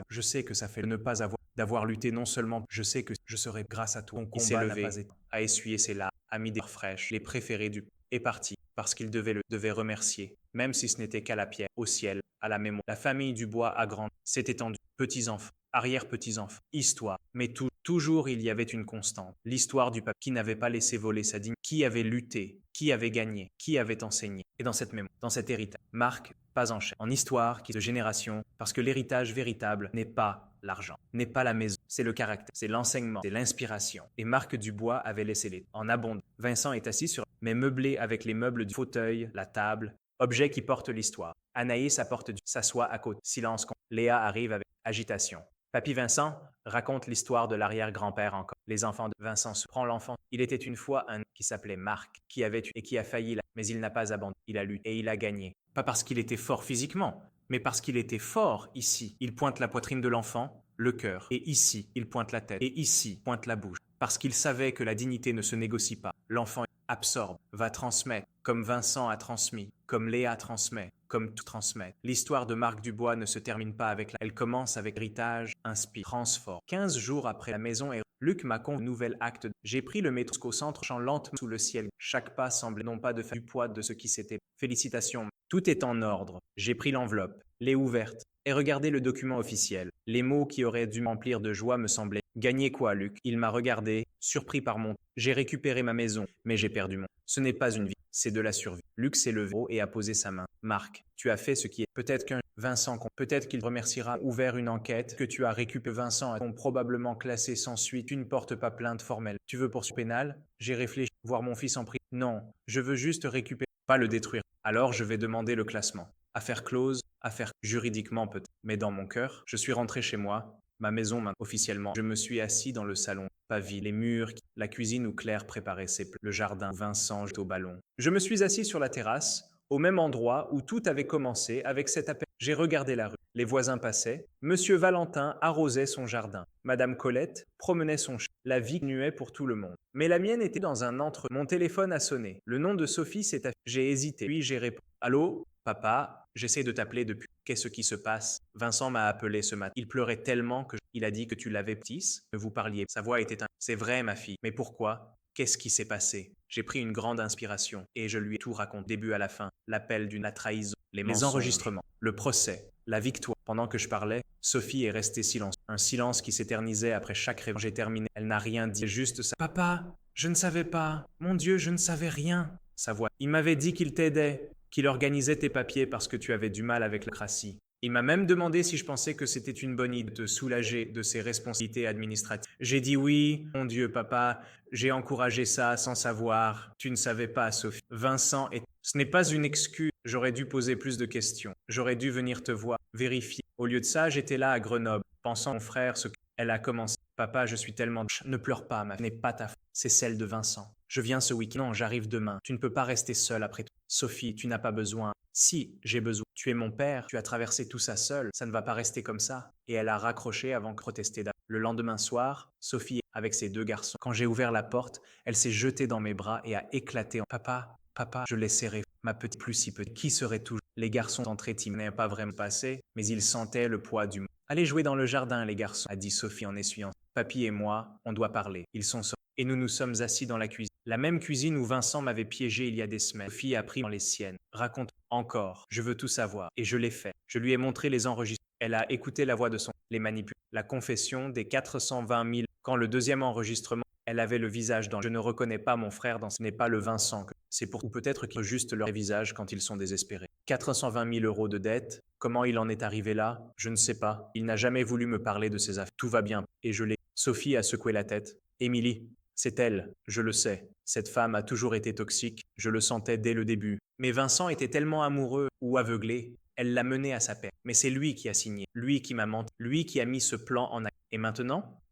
je sais que ça fait ne pas d'avoir lutté non seulement, je sais que je serai grâce à toi. Il s'est levé, a essuyé ses larmes, a mis des fraîches, les préférés du est parti, parce qu'il devait remercier, même si ce n'était qu'à la pierre, au ciel, à la mémoire. La famille Dubois a grandi, s'est étendue, petits-enfants, arrière-petits-enfants, histoire, mais toujours il y avait une constante, l'histoire du peuple qui n'avait pas laissé voler sa dignité, qui avait lutté, qui avait gagné, qui avait enseigné. Et dans cette mémoire, dans cet héritage, Marc, pas en chair, en histoire qui de génération, parce que l'héritage véritable n'est pas l'argent, n'est pas la maison, c'est le caractère, c'est l'enseignement, c'est l'inspiration. Et Marc Dubois avait laissé les en abondance. Vincent est assis sur, mais meublé avec les meubles du fauteuil, la table, objet qui porte l'histoire. Anaïs apporte s'assoit à côté, silence. Léa arrive avec agitation. Papy Vincent raconte l'histoire de l'arrière-grand-père encore. Les enfants de Vincent prend l'enfant. Il était une fois un qui s'appelait Marc, qui avait tué et qui a failli là, mais il n'a pas abandonné. Il a lutté et il a gagné. Pas parce qu'il était fort physiquement, mais parce qu'il était fort ici. Il pointe la poitrine de l'enfant, le cœur. Et ici, il pointe la tête. Et ici, pointe la bouche. Parce qu'il savait que la dignité ne se négocie pas. L'enfant absorbe, va transmettre, comme Vincent a transmis, comme Léa transmet, comme tout transmet. L'histoire de Marc Dubois ne se termine pas avec elle commence avec héritage, inspire, transforme. 15 jours après la maison est Luc m'a confié un nouvel acte. J'ai pris le métro au centre, chant lentement sous le ciel. Chaque pas semblait non pas de faire du poids de ce qui s'était. Félicitations. Tout est en ordre. J'ai pris l'enveloppe, l'ai ouverte, et regardé le document officiel. Les mots qui auraient dû m'emplir de joie me semblaient. Gagner quoi, Luc? Il m'a regardé, surpris par mon. J'ai récupéré ma maison, mais j'ai perdu mon. Ce n'est pas une vie, c'est de la survie. Luc s'est levé et a posé sa main. Marc, tu as fait ce qui est. Peut-être qu'un Vincent, peut-être qu'il remerciera. Ouvert une enquête que tu as récupéré. Vincent a probablement classé sans suite. Tu ne portes pas plainte formelle. Tu veux poursuivre pénal? J'ai réfléchi. Voir mon fils en prison. Non, je veux juste récupérer. Pas le détruire. Alors je vais demander le classement. Affaire close, affaire juridiquement peut-être. Mais dans mon cœur, je suis rentré chez moi, ma maison maintenant, officiellement. Je me suis assis dans le salon, pas vide, les murs, la cuisine où Claire préparait ses plats, le jardin où Vincent jouait au ballon. Je me suis assis sur la terrasse, au même endroit où tout avait commencé avec cet appel. J'ai regardé la rue. Les voisins passaient. Monsieur Valentin arrosait son jardin. Madame Colette promenait son chien. La vie nuait pour tout le monde. Mais la mienne était dans un entre. Mon téléphone a sonné. Le nom de Sophie s'est affiché. J'ai hésité. Puis j'ai répondu. Allô, papa, j'essaie de t'appeler depuis. Qu'est-ce qui se passe? Vincent m'a appelé ce matin. Il pleurait tellement que il a dit que tu l'avais petite, que vous parliez. Sa voix était C'est vrai, ma fille. Mais pourquoi? Qu'est-ce qui s'est passé? J'ai pris une grande inspiration et je lui ai tout raconté, début à la fin. L'appel d'une trahison, les enregistrements, le procès, la victoire. Pendant que je parlais, Sophie est restée silencieuse. Un silence qui s'éternisait après chaque réveil. J'ai terminé. Elle n'a rien dit, juste ça. Papa, je ne savais pas. Mon Dieu, je ne savais rien. Sa voix. Il m'avait dit qu'il t'aidait, qu'il organisait tes papiers parce que tu avais du mal avec la crassie. Il m'a même demandé si je pensais que c'était une bonne idée de te soulager de ses responsabilités administratives. J'ai dit oui, mon Dieu, papa, j'ai encouragé ça sans savoir. Tu ne savais pas, Sophie. Vincent est... Ce n'est pas une excuse. J'aurais dû poser plus de questions. J'aurais dû venir te voir, vérifier. Au lieu de ça, j'étais là à Grenoble, pensant à mon frère ce qu'elle a commencé. Papa, je suis tellement... Ne pleure pas, ma fille. Ce n'est pas ta faute. C'est celle de Vincent. Je viens ce week-end. Non, j'arrive demain. Tu ne peux pas rester seule après tout. Sophie, tu n'as pas besoin. Si, j'ai besoin. Tu es mon père, tu as traversé tout ça seul, ça ne va pas rester comme ça. Et elle a raccroché avant de protester. Le lendemain soir, Sophie, avec ses deux garçons, quand j'ai ouvert la porte, elle s'est jetée dans mes bras et a éclaté en Papa, papa, je l'ai serré, ma petite plus si petite. Qui serait toujours? Les garçons entrés timides n'avaient pas vraiment passé, mais ils sentaient le poids du monde. Allez jouer dans le jardin, les garçons, a dit Sophie en essuyant. Papy et moi, on doit parler. Ils sont sortis. Et nous nous sommes assis dans la cuisine. La même cuisine où Vincent m'avait piégé il y a des semaines. Sophie a pris dans les siennes. Raconte encore. Je veux tout savoir. Et je l'ai fait. Je lui ai montré les enregistrements. Elle a écouté la voix de son... Les manipule. La confession des 420 000. Quand le deuxième enregistrement, elle avait le visage dans... Je ne reconnais pas mon frère dans... Ce n'est pas le Vincent que... C'est pour... Ou peut-être qu'ils juste leur visage quand ils sont désespérés. 420 000 euros de dette. Comment il en est arrivé là? Je ne sais pas. Il n'a jamais voulu me parler de ses affaires. Tout va bien. Et je l'ai... Sophie a secoué la tête. Émilie, c'est elle, je le sais. Cette femme a toujours été toxique, je le sentais dès le début. Mais Vincent était tellement amoureux ou aveuglé, elle l'a mené à sa perte. Mais c'est lui qui a signé, lui qui m'a menti, lui qui a mis ce plan en acte. Et maintenant,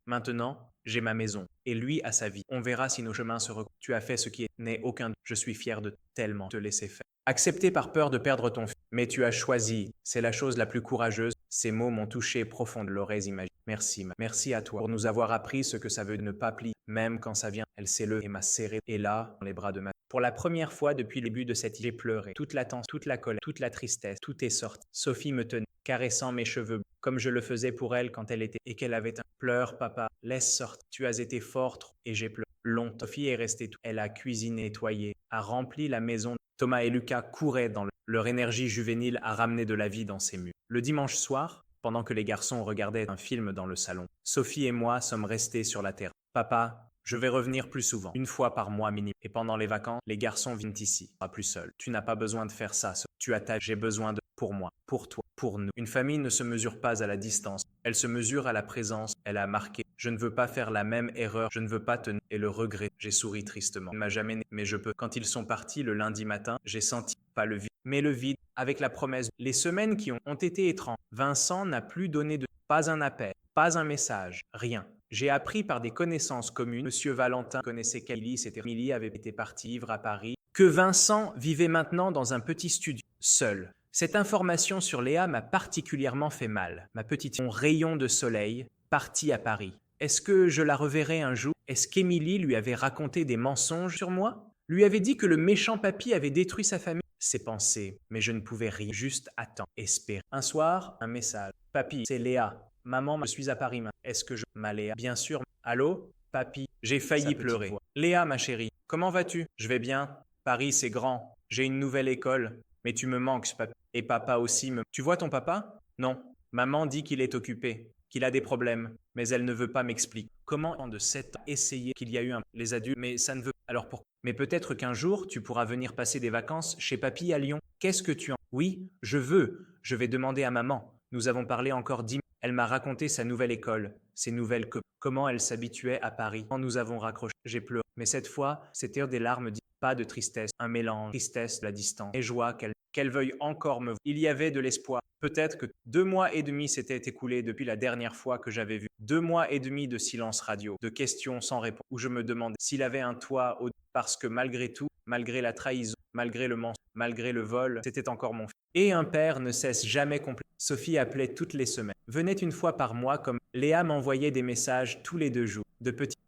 j'ai ma maison. Et lui a sa vie. On verra si nos chemins se recroisent. Tu as fait ce qui n'est aucun... Je suis fier de tellement te laisser faire. Accepté par peur de perdre ton fils. Mais tu as choisi. C'est la chose la plus courageuse. Ces mots m'ont touché profond de l'oreille imaginée. Merci, merci à toi pour nous avoir appris ce que ça veut ne pas plier, même quand ça vient. Elle s'est levée et m'a serré, et là, dans les bras de ma... Pour la première fois depuis le début de cette... J'ai pleuré. Toute la tension, toute la colère, toute la tristesse, tout est sorti. Sophie me tenait, caressant mes cheveux, comme je le faisais pour elle quand elle était... Et qu'elle avait un... Pleure, papa, laisse sortir. Tu as été fort, trop. Et j'ai pleuré. Longtemps. Sophie est restée tout. Elle a cuisiné, nettoyé, a rempli la maison. Thomas et Lucas couraient dans leur énergie juvénile a ramené de la vie dans ses murs. Le dimanche soir, pendant que les garçons regardaient un film dans le salon, Sophie et moi sommes restés sur la terre. Papa, je vais revenir plus souvent, une fois par mois minimum. Et pendant les vacances, les garçons viennent ici. Pas plus seul. Tu n'as pas besoin de faire ça. Tu as ta... J'ai besoin de... Pour moi, pour toi, pour nous. Une famille ne se mesure pas à la distance. Elle se mesure à la présence. Elle a marqué. Je ne veux pas faire la même erreur. Je ne veux pas te... Et le regret. J'ai souri tristement. Il m'a jamais... Mais je peux. Quand ils sont partis le lundi matin, j'ai senti pas le vide, mais le vide, avec la promesse. Les semaines qui ont été étranges. Vincent n'a plus donné de... Pas un appel, pas un message, rien. J'ai appris par des connaissances communes, Monsieur Valentin connaissait Camille, Émilie avait été partie vivre à Paris, que Vincent vivait maintenant dans un petit studio, seul. Cette information sur Léa m'a particulièrement fait mal. Ma petite, mon rayon de soleil, parti à Paris. Est-ce que je la reverrai un jour? Est-ce qu'Émilie lui avait raconté des mensonges sur moi? Lui avait dit que le méchant papy avait détruit sa famille? Ses pensées, mais je ne pouvais rien, juste attendre, espérer. Un soir, un message. Papy, c'est Léa. Maman, je suis à Paris. Est-ce que je... Ma Léa, bien sûr. Allô? Papy, j'ai failli pleurer. Léa, ma chérie, comment vas-tu? Je vais bien. Paris, c'est grand. J'ai une nouvelle école. Mais tu me manques, papy. Et papa aussi me... Tu vois ton papa? Non. Maman dit qu'il est occupé, qu'il a des problèmes, mais elle ne veut pas m'expliquer. Comment de 7 ans essayer qu'il y a eu les adultes, mais ça ne veut... Alors pourquoi? Mais peut-être qu'un jour, tu pourras venir passer des vacances chez papy à Lyon. Qu'est-ce que tu en... Oui, je veux. Je vais demander à maman. Nous avons parlé encore 10 minutes. Elle m'a raconté sa nouvelle école, ses nouvelles comment elle s'habituait à Paris. Quand nous avons raccroché, j'ai pleuré. Mais cette fois, c'était des larmes, pas de tristesse, un mélange, tristesse de la distance et joie qu'elle qu'elle veuille encore me voir. Il y avait de l'espoir. Peut-être que 2 mois et demi s'étaient écoulés depuis la dernière fois que j'avais vu. 2 mois et demi de silence radio, de questions sans réponse, où je me demandais s'il avait un toit au... Parce que malgré tout, malgré la trahison, malgré le mensonge, malgré le vol, c'était encore mon fils. Et un père ne cesse jamais complet. Sophie appelait toutes les semaines. Venait une fois par mois comme Léa m'envoyait des messages tous les 2 jours.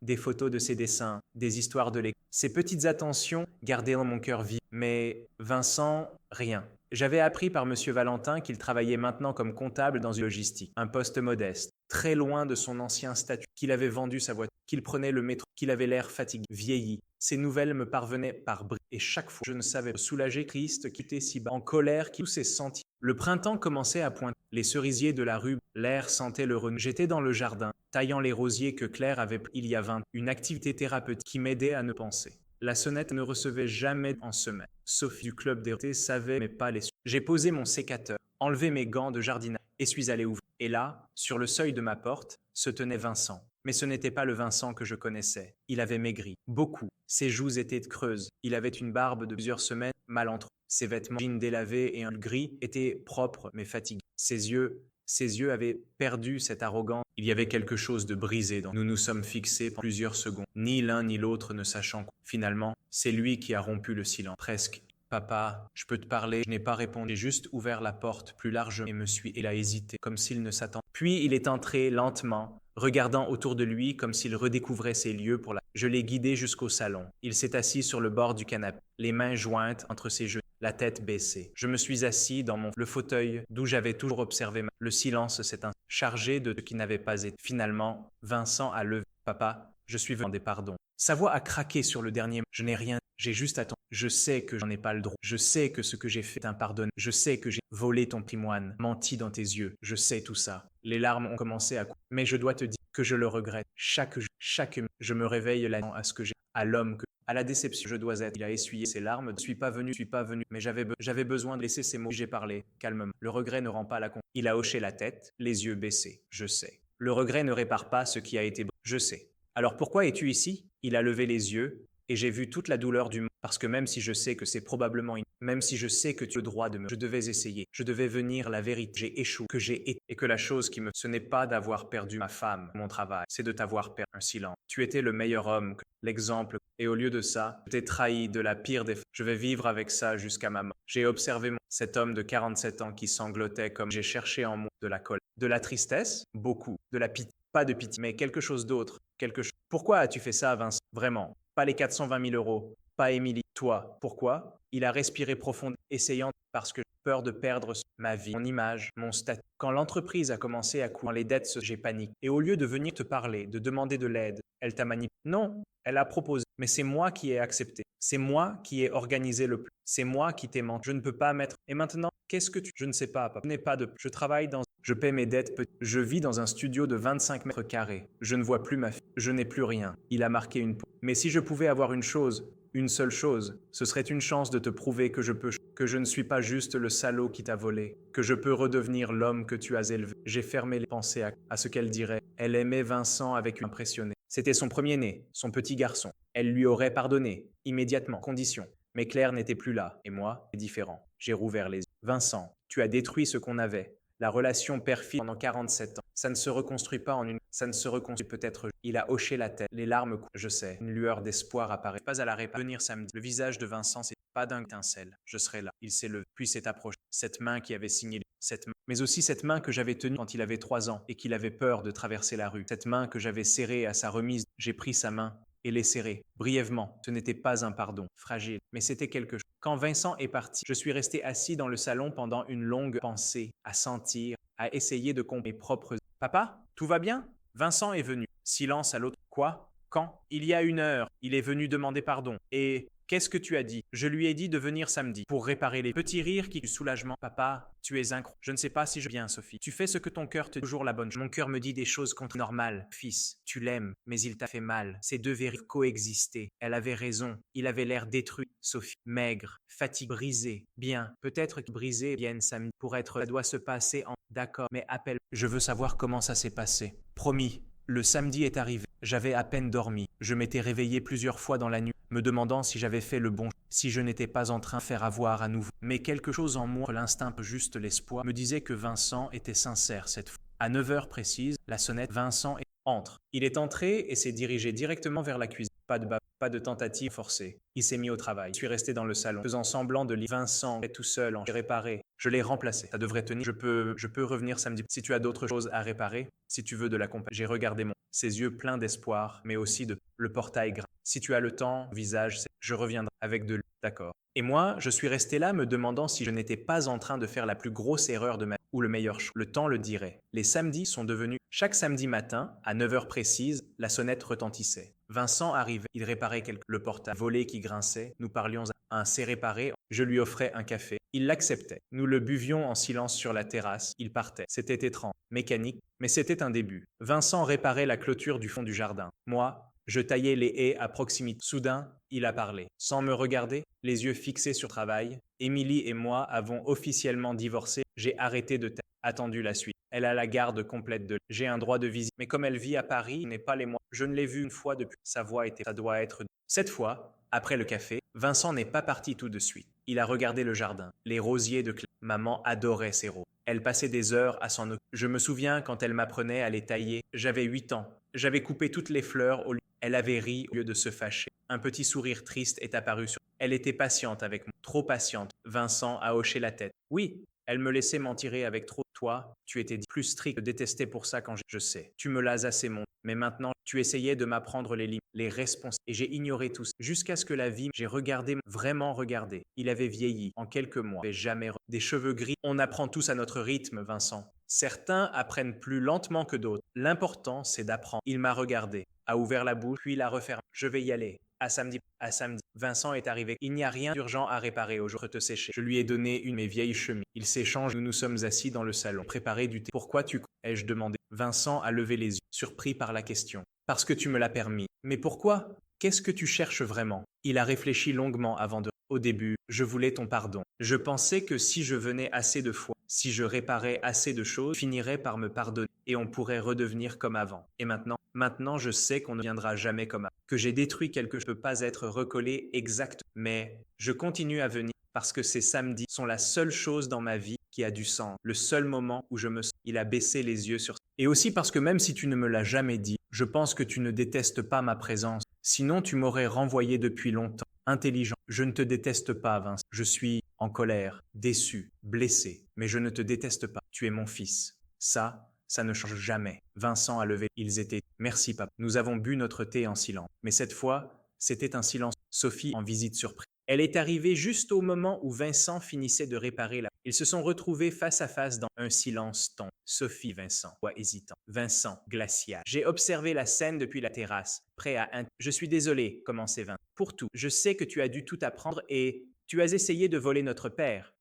Des photos de ses dessins, des histoires de l'école. Ces petites attentions gardaient dans mon cœur vif. Mais Vincent, rien. J'avais appris par Monsieur Valentin qu'il travaillait maintenant comme comptable dans une logistique, un poste modeste, très loin de son ancien statut, qu'il avait vendu sa voiture, qu'il prenait le métro, qu'il avait l'air fatigué, vieilli. Ces nouvelles me parvenaient par bribes, et chaque fois, je ne savais pas soulager Christ qui était si bas, en colère, qui tous ses sentiments. Le printemps commençait à pointer. Les cerisiers de la rue, l'air sentait le renouveau. J'étais dans le jardin, taillant les rosiers que Claire avait pris il y a 20 ans, une activité thérapeutique qui m'aidait à ne penser. La sonnette ne recevait jamais en semaine. Sophie du club des rotés savait mais pas les sous. J'ai posé mon sécateur, enlevé mes gants de jardinage et suis allé ouvrir. Et là, sur le seuil de ma porte, se tenait Vincent. Mais ce n'était pas le Vincent que je connaissais. Il avait maigri, beaucoup. Ses joues étaient creuses. Il avait une barbe de plusieurs semaines, mal entretenue. Ses vêtements, jeans délavés et un gris, étaient propres mais fatigués. Ses yeux avaient perdu cette arrogance. Il y avait quelque chose de brisé dans nous. Nous nous sommes fixés pendant plusieurs secondes, ni l'un ni l'autre ne sachant quoi. Finalement, c'est lui qui a rompu le silence. Presque. Papa, je peux te parler? Je n'ai pas répondu. J'ai juste ouvert la porte plus large et me suis... Il a hésité, comme s'il ne s'attendait. Puis il est entré lentement, regardant autour de lui comme s'il redécouvrait ses lieux pour la... Je l'ai guidé jusqu'au salon. Il s'est assis sur le bord du canapé, les mains jointes entre ses genoux, la tête baissée. Je me suis assis dans le fauteuil d'où j'avais toujours observé le silence s'est chargé de ce qui n'avait pas été. Finalement, Vincent a levé. Papa, je suis venu demander pardon. Sa voix a craqué sur le dernier mot. Je n'ai rien. J'ai juste attendu. Je sais que j'en ai pas le droit. Je sais que ce que j'ai fait est impardonnable. Je sais que j'ai volé ton patrimoine, menti dans tes yeux. Je sais tout ça. Les larmes ont commencé à couler. Mais je dois te dire que je le regrette. Chaque jour, je me réveille la nuit à ce que j'ai, à l'homme que, à la déception je dois être. Il a essuyé ses larmes. Je suis pas venu. Mais j'avais besoin de laisser ces mots. J'ai parlé calmement. Le regret ne rend pas la compte. Il a hoché la tête, les yeux baissés. Je sais. Le regret ne répare pas ce qui a été. Je sais. Alors pourquoi es-tu ici? Il a levé les yeux. Et j'ai vu toute la douleur du monde, parce que même si je sais que c'est probablement même si je sais que tu as le droit de me... Je devais essayer, je devais venir la vérité, j'ai échoué, que j'ai été, et que la chose qui me... Ce n'est pas d'avoir perdu ma femme, mon travail, c'est de t'avoir perdu un silence. Tu étais le meilleur homme, l'exemple, et au lieu de ça, je t'ai trahi de la pire des... Je vais vivre avec ça jusqu'à ma mort. J'ai observé cet homme de 47 ans qui sanglotait comme j'ai cherché en moi de la colère, de la tristesse, beaucoup, de la pitié, pas de pitié, mais quelque chose d'autre, quelque chose... Pourquoi as-tu fait ça, Vincent? Vraiment? Pas les 420 000 euros, pas Émilie. Toi, pourquoi? Il a respiré profondément, essayant, parce que j'ai peur de perdre ma vie, mon image, mon statut. Quand l'entreprise a commencé à couler, les dettes, j'ai paniqué. Et au lieu de venir te parler, de demander de l'aide, elle t'a manipulé. Non, elle a proposé. Mais c'est moi qui ai accepté. C'est moi qui ai organisé le plan. C'est moi qui t'ai menti. Je ne peux pas mettre... Et maintenant, qu'est-ce que tu... Je ne sais pas, papa. Je n'ai pas de... Je travaille dans... Je paie mes dettes. Je vis dans un studio de 25 mètres carrés. Je ne vois plus ma fille. Je n'ai plus rien. Il a marqué une pause. Mais si je pouvais avoir une chose, une seule chose, ce serait une chance de te prouver que je ne suis pas juste le salaud qui t'a volé, que je peux redevenir l'homme que tu as élevé. J'ai fermé les pensées à ce qu'elle dirait. Elle aimait Vincent avec une impressionnée. C'était son premier-né, son petit garçon. Elle lui aurait pardonné, immédiatement, condition. Mais Claire n'était plus là, et moi, c'est différent. J'ai rouvert les yeux. Vincent, tu as détruit ce qu'on avait. La relation père-fille pendant 47 ans. Ça ne se reconstruit pas en une... Ça ne se reconstruit peut-être... Il a hoché la tête. Les larmes coulent. Je sais. Une lueur d'espoir apparaît. Pas à la réparation. Venir samedi. Le visage de Vincent, c'est pas d'un étincelle. Je serai là. Il s'est levé. Puis s'est approché. Cette main qui avait signé... Cette main. Mais aussi cette main que j'avais tenue quand il avait 3 ans et qu'il avait peur de traverser la rue. Cette main que j'avais serrée à sa remise. J'ai pris sa main et l'ai serrée. Brièvement. Ce n'était pas un pardon. Fragile. Mais c'était quelque chose. Quand Vincent est parti, je suis resté assis dans le salon pendant une longue pensée, à sentir, à essayer de comprendre mes propres... Papa, tout va bien? Vincent est venu. Silence à l'autre. Quoi? Quand? Il y a 1 heure. Il est venu demander pardon. Et qu'est-ce que tu as dit? Je lui ai dit de venir samedi pour réparer les petits rires qui... Du soulagement. Papa, tu es incroyable. Je ne sais pas si je viens, Sophie. Tu fais ce que ton cœur te dit toujours la bonne chose. Mon cœur me dit des choses contre normales. Fils, tu l'aimes, mais il t'a fait mal. Ces deux vérités coexistaient. Elle avait raison. Il avait l'air détruit. Sophie, maigre, fatiguée, brisée. Bien, peut-être que brisée vienne samedi pour être... Ça doit se passer en... D'accord, mais appelle. Je veux savoir comment ça s'est passé. Promis. Le samedi est arrivé. J'avais à peine dormi. Je m'étais réveillé plusieurs fois dans la nuit, me demandant si j'avais fait le bon choix, si je n'étais pas en train de faire avoir à nouveau. Mais quelque chose en moi, l'instinct, juste l'espoir, me disait que Vincent était sincère cette fois. À 9 heures précises, la sonnette, Vincent entre. Il est entré et s'est dirigé directement vers la cuisine. Pas de tentative forcée. Il s'est mis au travail. Je suis resté dans le salon, faisant semblant de lire. Vincent est tout seul, j'ai réparé. Je l'ai remplacé. Ça devrait tenir. Je peux revenir samedi. Si tu as d'autres choses à réparer, si tu veux de la compagnie. J'ai regardé ses yeux pleins d'espoir, mais aussi de le portail gras. Si tu as le temps, visage, je reviendrai avec de l'eau. D'accord. Et moi, je suis resté là me demandant si je n'étais pas en train de faire la plus grosse erreur de ma vie, ou le meilleur choix. Le temps le dirait. Les samedis sont devenus... Chaque samedi matin, à 9 heures précises, la sonnette retentissait. Vincent arrivait, il réparait le portail, volet qui grinçait, nous parlions à un c'est réparé, je lui offrais un café. Il l'acceptait. Nous le buvions en silence sur la terrasse, il partait. C'était étrange, mécanique, mais c'était un début. Vincent réparait la clôture du fond du jardin. Moi, je taillais les haies à proximité. Soudain, il a parlé. Sans me regarder, les yeux fixés sur le travail, Émilie et moi avons officiellement divorcé. J'ai arrêté de attendu la suite. Elle a la garde complète de... J'ai un droit de visite. Mais comme elle vit à Paris, n'est pas les mois. Je ne l'ai vue une fois depuis. Sa voix était... Ça doit être... Cette fois, après le café, Vincent n'est pas parti tout de suite. Il a regardé le jardin, les rosiers de Maman adorait ces roses. Elle passait des heures à s'en occuper. Je me souviens quand elle m'apprenait à les tailler. J'avais 8 ans. J'avais coupé toutes les fleurs au lieu. Elle avait ri au lieu de se fâcher. Un petit sourire triste est apparu sur... Elle était patiente avec moi. Trop patiente. Vincent a hoché la tête. Oui, elle me laissait m'en tirer avec trop. Toi, tu étais plus strict, détesté pour ça quand je sais. Tu me l'as assez montré. Mais maintenant, tu essayais de m'apprendre les limites, les responsables. Et j'ai ignoré tout ça. Jusqu'à ce que la vie, j'ai regardé, vraiment regardé. Il avait vieilli. En quelques mois. Il avait jamais des cheveux gris. On apprend tous à notre rythme, Vincent. Certains apprennent plus lentement que d'autres. L'important, c'est d'apprendre. Il m'a regardé, a ouvert la bouche, puis l'a refermée. Je vais y aller. À samedi. À samedi. Vincent est arrivé. Il n'y a rien d'urgent à réparer aujourd'hui. Te sécher. Je lui ai donné une de mes vieilles chemises. Il s'échange. Nous nous sommes assis dans le salon. Préparé du thé. Pourquoi tu... ai-je demandé. Vincent a levé les yeux, surpris par la question. Parce que tu me l'as permis. Mais pourquoi? Qu'est-ce que tu cherches vraiment? Il a réfléchi longuement avant de... Au début, je voulais ton pardon. Je pensais que si je venais assez de fois, si je réparais assez de choses, tu finirais par me pardonner et on pourrait redevenir comme avant. Et maintenant je sais qu'on ne viendra jamais comme avant. Que j'ai détruit quelque chose ne peut pas être recollé exact. Mais je continue à venir parce que ces samedis sont la seule chose dans ma vie qui a du sens. Le seul moment où je me sens. Il a baissé les yeux sur... Et aussi parce que même si tu ne me l'as jamais dit, je pense que tu ne détestes pas ma présence. Sinon tu m'aurais renvoyé depuis longtemps. Intelligent. Je ne te déteste pas, Vincent. Je suis en colère, déçu, blessé, mais je ne te déteste pas. Tu es mon fils. Ça ne change jamais. Vincent a levé. Ils étaient. Merci, papa. Nous avons bu notre thé en silence. Mais cette fois, c'était un silence. Sophie en visite surprise. Elle est arrivée juste au moment où Vincent finissait de réparer la... Ils se sont retrouvés face à face dans un silence ton. Sophie, Vincent, voix hésitant. Vincent, glacial. J'ai observé la scène depuis la terrasse, prêt à... Je suis désolé, commençait Vincent. Pour tout. Je sais que tu as dû tout apprendre et... Tu as essayé de voler notre père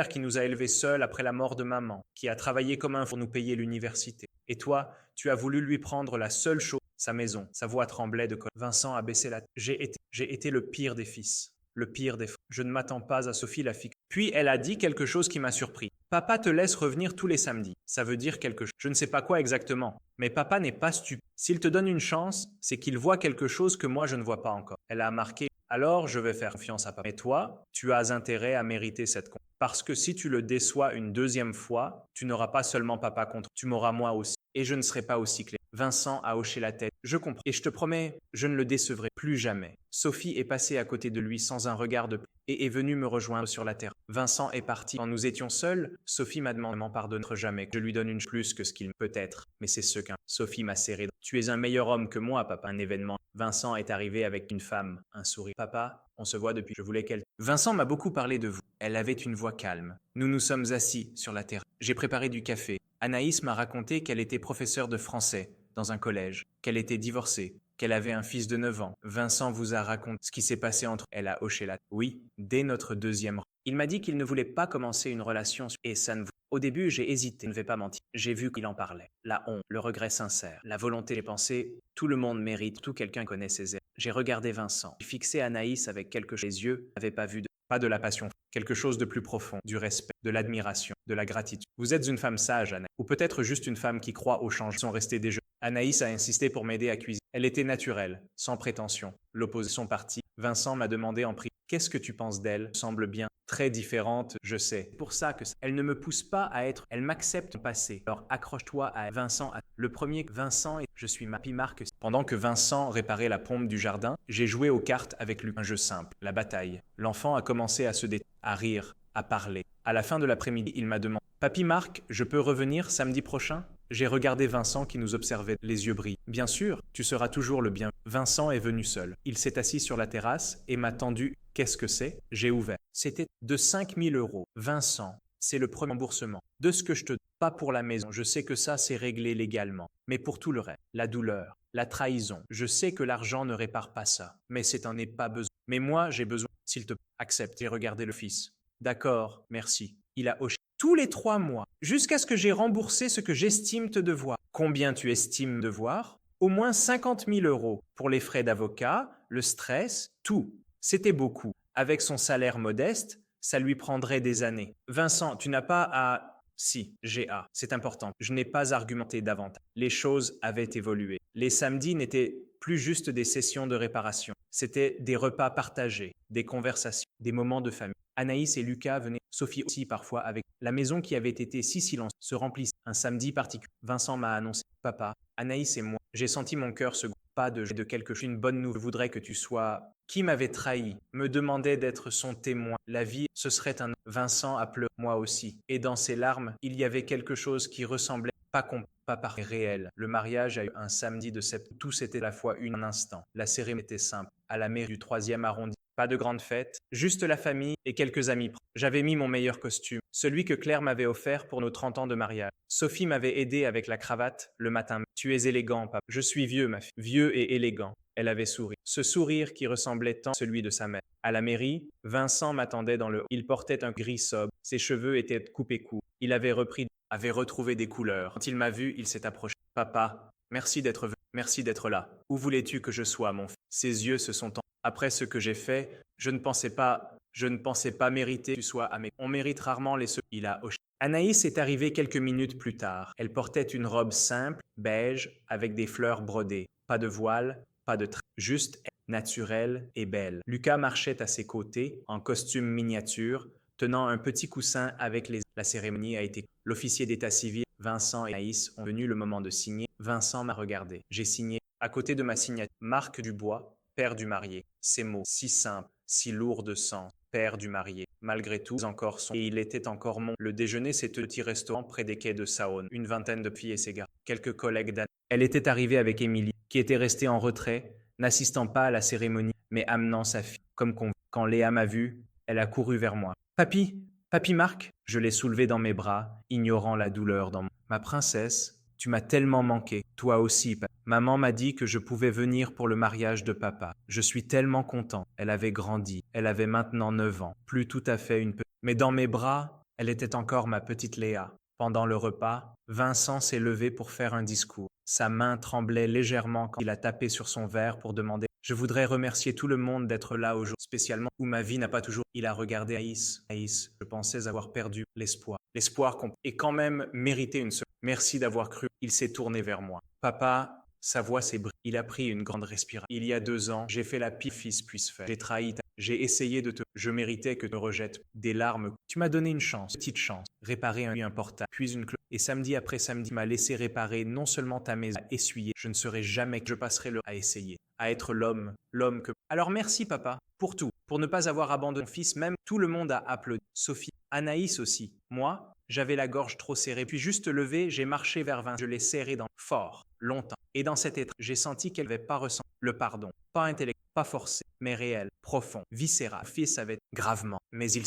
qui nous a élevés seuls après la mort de maman, qui a travaillé comme un pour nous payer l'université. Et toi, tu as voulu lui prendre la seule chose, sa maison. Sa voix tremblait de colère. Vincent a baissé la tête. J'ai été le pire des fils. Le pire des... Je ne m'attends pas à Sophie la fille. Puis elle a dit quelque chose qui m'a surpris. Papa te laisse revenir tous les samedis. Ça veut dire quelque chose. Je ne sais pas quoi exactement. Mais papa n'est pas stupide. S'il te donne une chance, c'est qu'il voit quelque chose que moi je ne vois pas encore. Elle a marqué. Alors je vais faire confiance à papa. Mais toi, tu as intérêt à mériter cette confiance. Parce que si tu le déçois une deuxième fois, tu n'auras pas seulement papa contre, tu m'auras moi aussi. Et je ne serai pas aussi clair. Vincent a hoché la tête. Je comprends. Et je te promets, je ne le décevrai plus jamais. Sophie est passée à côté de lui sans un regard de... et est venue me rejoindre sur la terre. Vincent est parti. Quand nous étions seuls, Sophie m'a demandé de m'en pardonner jamais. Je lui donne une plus que ce qu'il peut être. Mais c'est ce qu'un... Sophie m'a serré. Tu es un meilleur homme que moi, papa. Un événement. Vincent est arrivé avec une femme. Un sourire. Papa, on se voit depuis. Je voulais qu'elle... Vincent m'a beaucoup parlé de vous. Elle avait une voix calme. Nous nous sommes assis sur la terre. J'ai préparé du café. Anaïs m'a raconté qu'elle était professeure de français dans un collège, qu'elle était divorcée, qu'elle avait un fils de 9 ans. Vincent vous a raconté ce qui s'est passé entre... Elle a hoché la tête. Oui, dès notre deuxième... Il m'a dit qu'il ne voulait pas commencer une relation et ça ne... Au début, j'ai hésité, je ne vais pas mentir. J'ai vu qu'il en parlait. La honte, le regret sincère, la volonté, j'ai pensé, tout le monde mérite, tout quelqu'un connaît ses erreurs. J'ai regardé Vincent. J'ai fixé Anaïs avec quelque chose. Les yeux n'avaient pas vu de... Pas de la passion, quelque chose de plus profond, du respect, de l'admiration, de la gratitude. Vous êtes une femme sage, Anaïs. Ou peut-être juste une femme qui croit au changement. Sont restés des jeux. Anaïs a insisté pour m'aider à cuisiner. Elle était naturelle, sans prétention. L'opposition partie. Vincent m'a demandé en privé. Qu'est-ce que tu penses d'elle? Semble bien. Très différente, je sais. C'est pour ça que elle ne me pousse pas à être. Elle m'accepte mon passé. Alors accroche-toi à Vincent. Le premier, Vincent, et je suis Papy Marc. Pendant que Vincent réparait la pompe du jardin, j'ai joué aux cartes avec lui. Un jeu simple, la bataille. L'enfant a commencé à se détendre, à rire, à parler. À la fin de l'après-midi, il m'a demandé: Papy Marc, je peux revenir samedi prochain? J'ai regardé Vincent qui nous observait, les yeux brillants. Bien sûr, tu seras toujours le bienvenu. Vincent est venu seul. Il s'est assis sur la terrasse et m'a tendu. Qu'est-ce que c'est? J'ai ouvert. C'était de 5 000 euros. Vincent, c'est le premier remboursement. De ce que je te... Pas pour la maison, je sais que ça c'est réglé légalement. Mais pour tout le reste, la douleur, la trahison, je sais que l'argent ne répare pas ça. Mais c'est un n'est pas besoin. Mais moi, j'ai besoin. S'il te plaît, accepte. J'ai regardé le fils. D'accord, merci. Il a hoché. Tous les 3 mois, jusqu'à ce que j'ai remboursé ce que j'estime te devoir. Combien tu estimes devoir? Au moins 50 000 euros pour les frais d'avocat, le stress, tout. C'était beaucoup. Avec son salaire modeste, ça lui prendrait des années. Vincent, tu n'as pas à... Si, j'ai à. C'est important. Je n'ai pas argumenté davantage. Les choses avaient évolué. Les samedis n'étaient plus juste des sessions de réparation. C'était des repas partagés, des conversations, des moments de famille. Anaïs et Lucas venaient, Sophie aussi parfois avec. La maison qui avait été si silencieuse se remplissait. Un samedi particulier, Vincent m'a annoncé: Papa, Anaïs et moi. J'ai senti mon cœur se pas de quelque chose. Une bonne nouvelle. Je voudrais que tu sois... Qui m'avait trahi, me demandait d'être son témoin. La vie, ce serait un... Vincent a pleuré, moi aussi. Et dans ses larmes, il y avait quelque chose qui ressemblait pas par réel. Le mariage a eu un samedi de septembre. Tout c'était à la fois un instant. La cérémonie était simple. À la mairie du 3e arrondissement. Pas de grande fête, juste la famille et quelques amis. J'avais mis mon meilleur costume, celui que Claire m'avait offert pour nos 30 ans de mariage. Sophie m'avait aidé avec la cravate le matin. Tu es élégant, papa. Je suis vieux, ma fille. Vieux et élégant. Elle avait souri. Ce sourire qui ressemblait tant à celui de sa mère. À la mairie, Vincent m'attendait dans le hall. Il portait un gris sobre. Ses cheveux étaient coupés courts. Il avait retrouvé des couleurs. Quand il m'a vu, il s'est approché. Papa, merci d'être venu. Merci d'être là. Où voulais-tu que je sois, mon fils? Ses yeux se sont tendus. Après ce que j'ai fait, je ne pensais pas mériter que tu sois à mes... On mérite rarement les secours. Il a hoché. Anaïs est arrivée quelques minutes plus tard. Elle portait une robe simple, beige, avec des fleurs brodées. Pas de voile, pas de traits, juste naturelle et belle. Lucas marchait à ses côtés, en costume miniature, tenant un petit coussin avec les... La cérémonie a été... L'officier d'état civil, Vincent et Anaïs ont venu le moment de signer. Vincent m'a regardé. J'ai signé. À côté de ma signature, Marc Dubois, père du marié. Ces mots, si simples, si lourds de sens, père du marié. Malgré tout, encore son... Et il était encore mon... Le déjeuner, c'est un petit restaurant près des quais de Saône. Une vingtaine de filles et ses gars. Quelques collègues d'Anne. Elle était arrivée avec Émilie, qui était restée en retrait, n'assistant pas à la cérémonie, mais amenant sa fille. Comme convenu. Quand Léa m'a vu, elle a couru vers moi. Papy Marc, je l'ai soulevé dans mes bras, ignorant la douleur dans mon... Ma princesse, tu m'as tellement manqué. Toi aussi, papa. Maman m'a dit que je pouvais venir pour le mariage de papa. Je suis tellement content. Elle avait grandi. Elle avait maintenant 9 ans. Plus tout à fait une petite... Mais dans mes bras, elle était encore ma petite Léa. Pendant le repas, Vincent s'est levé pour faire un discours. Sa main tremblait légèrement quand il a tapé sur son verre pour demander: Je voudrais remercier tout le monde d'être là aujourd'hui, spécialement où ma vie n'a pas toujours... Il a regardé Aïs. Aïs, je pensais avoir perdu l'espoir. L'espoir qu'on... Et quand même mérité une seconde. Merci d'avoir cru. Il s'est tourné vers moi. Papa, sa voix s'est brisée. Il a pris une grande respiration. Il y a 2 ans, j'ai fait la pire fils puisse faire. J'ai trahi ta... J'ai essayé de te... Je méritais que tu me rejettes. Des larmes. Tu m'as donné une chance. Petite chance. Réparer un portable. Puis une cloche. Et samedi après samedi, tu m'as laissé réparer non seulement ta maison, à essuyer. Je ne serai jamais que je passerai le... à essayer. À être l'homme que... Alors merci papa. Pour tout. Pour ne pas avoir abandonné mon fils, même tout le monde a applaudi. Sophie. Anaïs aussi. Moi, j'avais la gorge trop serrée. Puis juste levé, j'ai marché vers Vincent. Je l'ai serré dans... Fort. Longtemps. Et dans cet état, j'ai senti qu'elle n'avait pas ressenti le pardon. Pas intellectuel, pas forcé, mais réel, profond, viscéral. Le fils avait gravement, mais il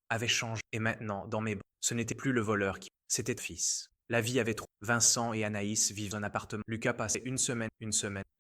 avait changé. Et maintenant, dans mes bras, ce n'était plus le voleur qui... C'était le fils. La vie avait trop. Vincent et Anaïs vivent dans un appartement. Lucas passait une semaine.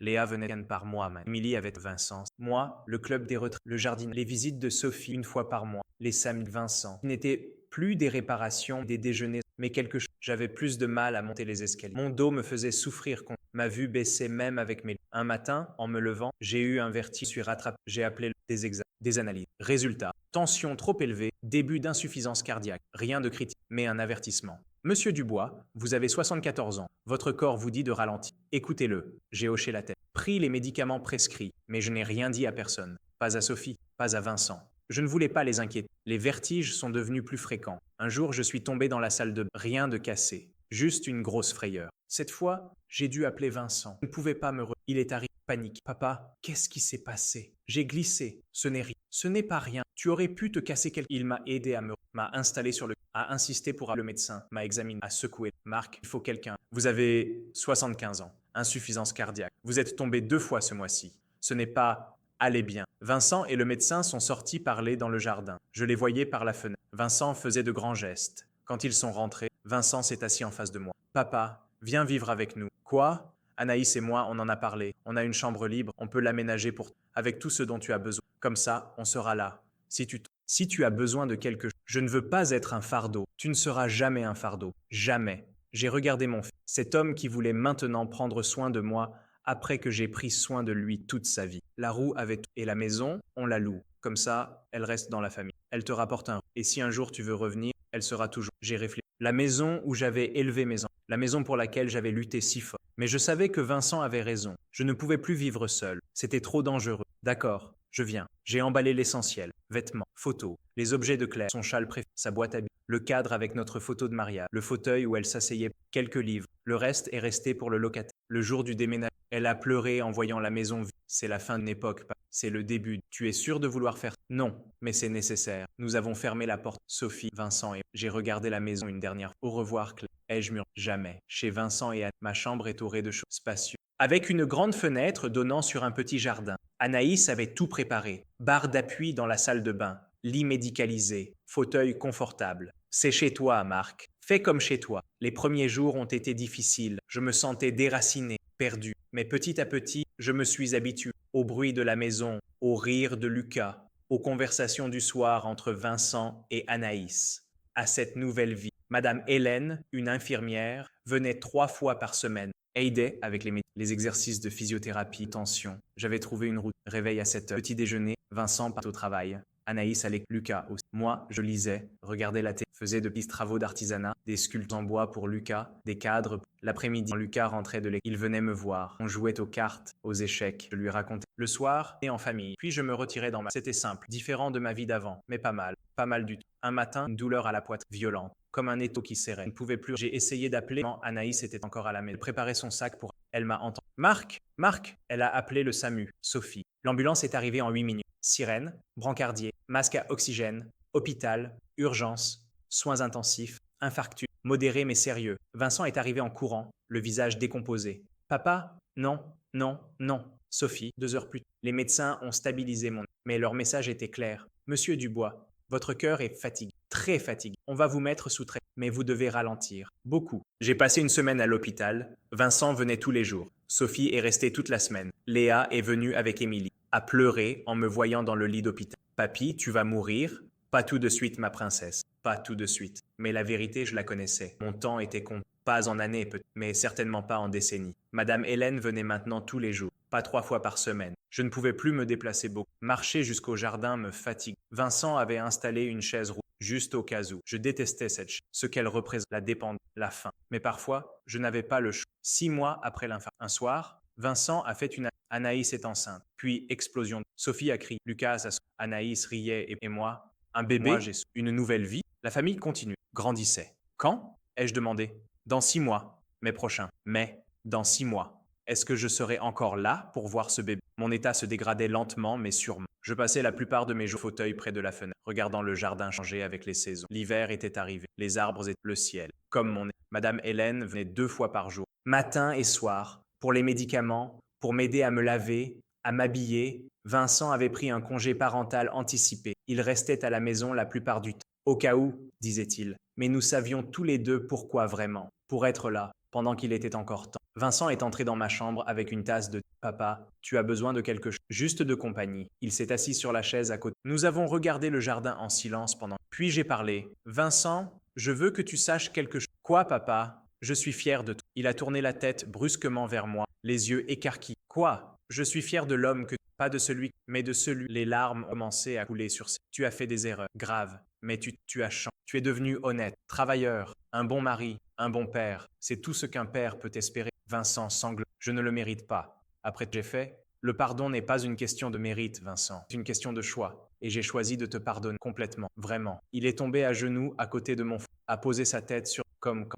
Léa venait par mois. Émilie avait Vincent. Moi, le club des retraites, le jardin, les visites de Sophie une fois par mois, les samedis Vincent. Ce n'était plus des réparations, des déjeuners, mais quelque chose. J'avais plus de mal à monter les escaliers. Mon dos me faisait souffrir. Ma vue baissait même avec mes... Un matin, en me levant, j'ai eu un vertige. Je suis rattrapé. J'ai appelé des examens, des analyses. Résultat, tension trop élevée, début d'insuffisance cardiaque. Rien de critique, mais un avertissement. Monsieur Dubois, vous avez 74 ans. Votre corps vous dit de ralentir. Écoutez-le. J'ai hoché la tête. Pris les médicaments prescrits, mais je n'ai rien dit à personne. Pas à Sophie, pas à Vincent. Je ne voulais pas les inquiéter. Les vertiges sont devenus plus fréquents. Un jour, je suis tombé dans la salle de bain. Rien de cassé. Juste une grosse frayeur. Cette fois, j'ai dû appeler Vincent. Je ne pouvais pas me Il est arrivé. Panique. Papa, qu'est-ce qui s'est passé? J'ai glissé. Ce n'est rien. Ce n'est pas rien. Tu aurais pu te casser quelque... Il m'a aidé à m'a installé sur a insisté pour le médecin, m'a examiné, a secoué. Marc, il faut quelqu'un. Vous avez 75 ans. Insuffisance cardiaque. Vous êtes tombé 2 fois ce mois-ci. Ce n'est pas... Allez bien. Vincent et le médecin sont sortis parler dans le jardin. Je les voyais par la fenêtre. Vincent faisait de grands gestes. Quand ils sont rentrés, Vincent s'est assis en face de moi. Papa, viens vivre avec nous. Quoi? Anaïs et moi, on en a parlé. On a une chambre libre, on peut l'aménager avec tout ce dont tu as besoin. Comme ça, on sera là. Si tu as besoin de quelque chose, je ne veux pas être un fardeau. Tu ne seras jamais un fardeau. Jamais. J'ai regardé mon fils, cet homme qui voulait maintenant prendre soin de moi après que j'ai pris soin de lui toute sa vie. La roue avait tout. Et la maison, on la loue. Comme ça, elle reste dans la famille. Elle te rapporte un. Et si un jour tu veux revenir, elle sera toujours. J'ai réfléchi. La maison où j'avais élevé mes enfants. La maison pour laquelle j'avais lutté si fort. Mais je savais que Vincent avait raison. Je ne pouvais plus vivre seul. C'était trop dangereux. D'accord, je viens. J'ai emballé l'essentiel. Vêtements, photos, les objets de Claire, son châle préféré, sa boîte à billes, le cadre avec notre photo de mariage, le fauteuil où elle s'asseyait, quelques livres. Le reste est resté pour le locataire. Le jour du déménagement, elle a pleuré en voyant la maison vue. C'est la fin d'une époque. C'est le début. Tu es sûr de vouloir faire? Non, mais c'est nécessaire. Nous avons fermé la porte. Sophie, Vincent et j'ai regardé la maison une dernière fois. Au revoir, Claire. Ai-je murmuré? Jamais. Chez Vincent et Anne, ma chambre est au rez-de-chaussée, spacieux. Avec une grande fenêtre donnant sur un petit jardin. Anaïs avait tout préparé. Barre d'appui dans la salle de bain. Lit médicalisé. Fauteuil confortable. C'est chez toi, Marc. Fais comme chez toi. Les premiers jours ont été difficiles. Je me sentais déraciné, perdu. Mais petit à petit, je me suis habitué au bruit de la maison, au rire de Lucas, aux conversations du soir entre Vincent et Anaïs, à cette nouvelle vie. Madame Hélène, une infirmière, venait 3 fois par semaine, aidait avec les exercices de physiothérapie, tension. J'avais trouvé une route. Réveil à 7 heures. Petit déjeuner, Vincent part au travail. Anaïs allait, Lucas aussi. Moi, je lisais, regardais la télé, faisais de petits travaux d'artisanat, des sculptures en bois pour Lucas, des cadres. L'après-midi, quand Lucas rentrait de l'école, il venait me voir. On jouait aux cartes, aux échecs. Je lui racontais. Le soir, et en famille. Puis je me retirais dans ma... C'était simple, différent de ma vie d'avant, mais pas mal. Pas mal du tout. Un matin, une douleur à la poitrine, violente, comme un étau qui serrait. Je ne pouvais plus. J'ai essayé d'appeler. Anaïs était encore à la maison. Elle préparait son sac pour... Elle m'a entendu. Marc, Marc, elle a appelé le SAMU. Sophie. L'ambulance est arrivée en 8 minutes. Sirène, brancardier, masque à oxygène, hôpital, urgence, soins intensifs, infarctus, modéré mais sérieux. Vincent est arrivé en courant, le visage décomposé. Papa? Non, non, non. Sophie, 2 heures plus tard. Les médecins ont stabilisé mon... Mais leur message était clair. Monsieur Dubois, votre cœur est fatigué, très fatigué. On va vous mettre sous traitement, mais vous devez ralentir. Beaucoup. J'ai passé une semaine à l'hôpital. Vincent venait tous les jours. Sophie est restée toute la semaine. Léa est venue avec Émilie, a pleuré en me voyant dans le lit d'hôpital. Papy, tu vas mourir? Pas tout de suite, ma princesse. Pas tout de suite. Mais la vérité, je la connaissais. Mon temps était compté. Pas en années, peut-être, mais certainement pas en décennies. Madame Hélène venait maintenant tous les jours, pas 3 fois par semaine. Je ne pouvais plus me déplacer beaucoup. Marcher jusqu'au jardin me fatigue. Vincent avait installé une chaise roulante, juste au cas où. Je détestais cette chaise, ce qu'elle représente, la dépendance, la faim. Mais parfois, je n'avais pas le choix. 6 mois après l'infarct, un soir, Vincent a fait une... Anaïs est enceinte. Puis, explosion. Sophie a crié. Lucas a... Anaïs riait et moi, un bébé, moi, j'ai une nouvelle vie. La famille continue, grandissait. Quand? Ai-je demandé. Dans 6 mois, mai prochain. Mais, dans 6 mois, est-ce que je serai encore là pour voir ce bébé? Mon état se dégradait lentement mais sûrement. Je passais la plupart de mes jours au fauteuil près de la fenêtre, regardant le jardin changer avec les saisons. L'hiver était arrivé, les arbres étaient le ciel. Comme mon... Madame Hélène venait 2 fois par jour, matin et soir, pour les médicaments, pour m'aider à me laver, à m'habiller. Vincent avait pris un congé parental anticipé. Il restait à la maison la plupart du temps. Au cas où, disait-il. Mais nous savions tous les deux pourquoi vraiment. Pour être là, pendant qu'il était encore temps. Vincent est entré dans ma chambre avec une tasse de thé. Papa, tu as besoin de quelque chose. Juste de compagnie. Il s'est assis sur la chaise à côté. Nous avons regardé le jardin en silence pendant... Puis j'ai parlé. Vincent, je veux que tu saches quelque chose. Quoi, papa? Je suis fier de toi. Il a tourné la tête brusquement vers moi, les yeux écarquillés. Quoi? Je suis fier de l'homme que... Pas de celui, mais de celui. Les larmes ont commencé à couler sur ses. Tu as fait des erreurs graves, mais tu as changé. Tu es devenu honnête, travailleur, un bon mari, un bon père. C'est tout ce qu'un père peut espérer. Vincent sangle. Je ne le mérite pas. Après que j'ai fait, le pardon n'est pas une question de mérite, Vincent. C'est une question de choix. Et j'ai choisi de te pardonner complètement, vraiment. Il est tombé à genoux à côté de mon frère, a posé sa tête sur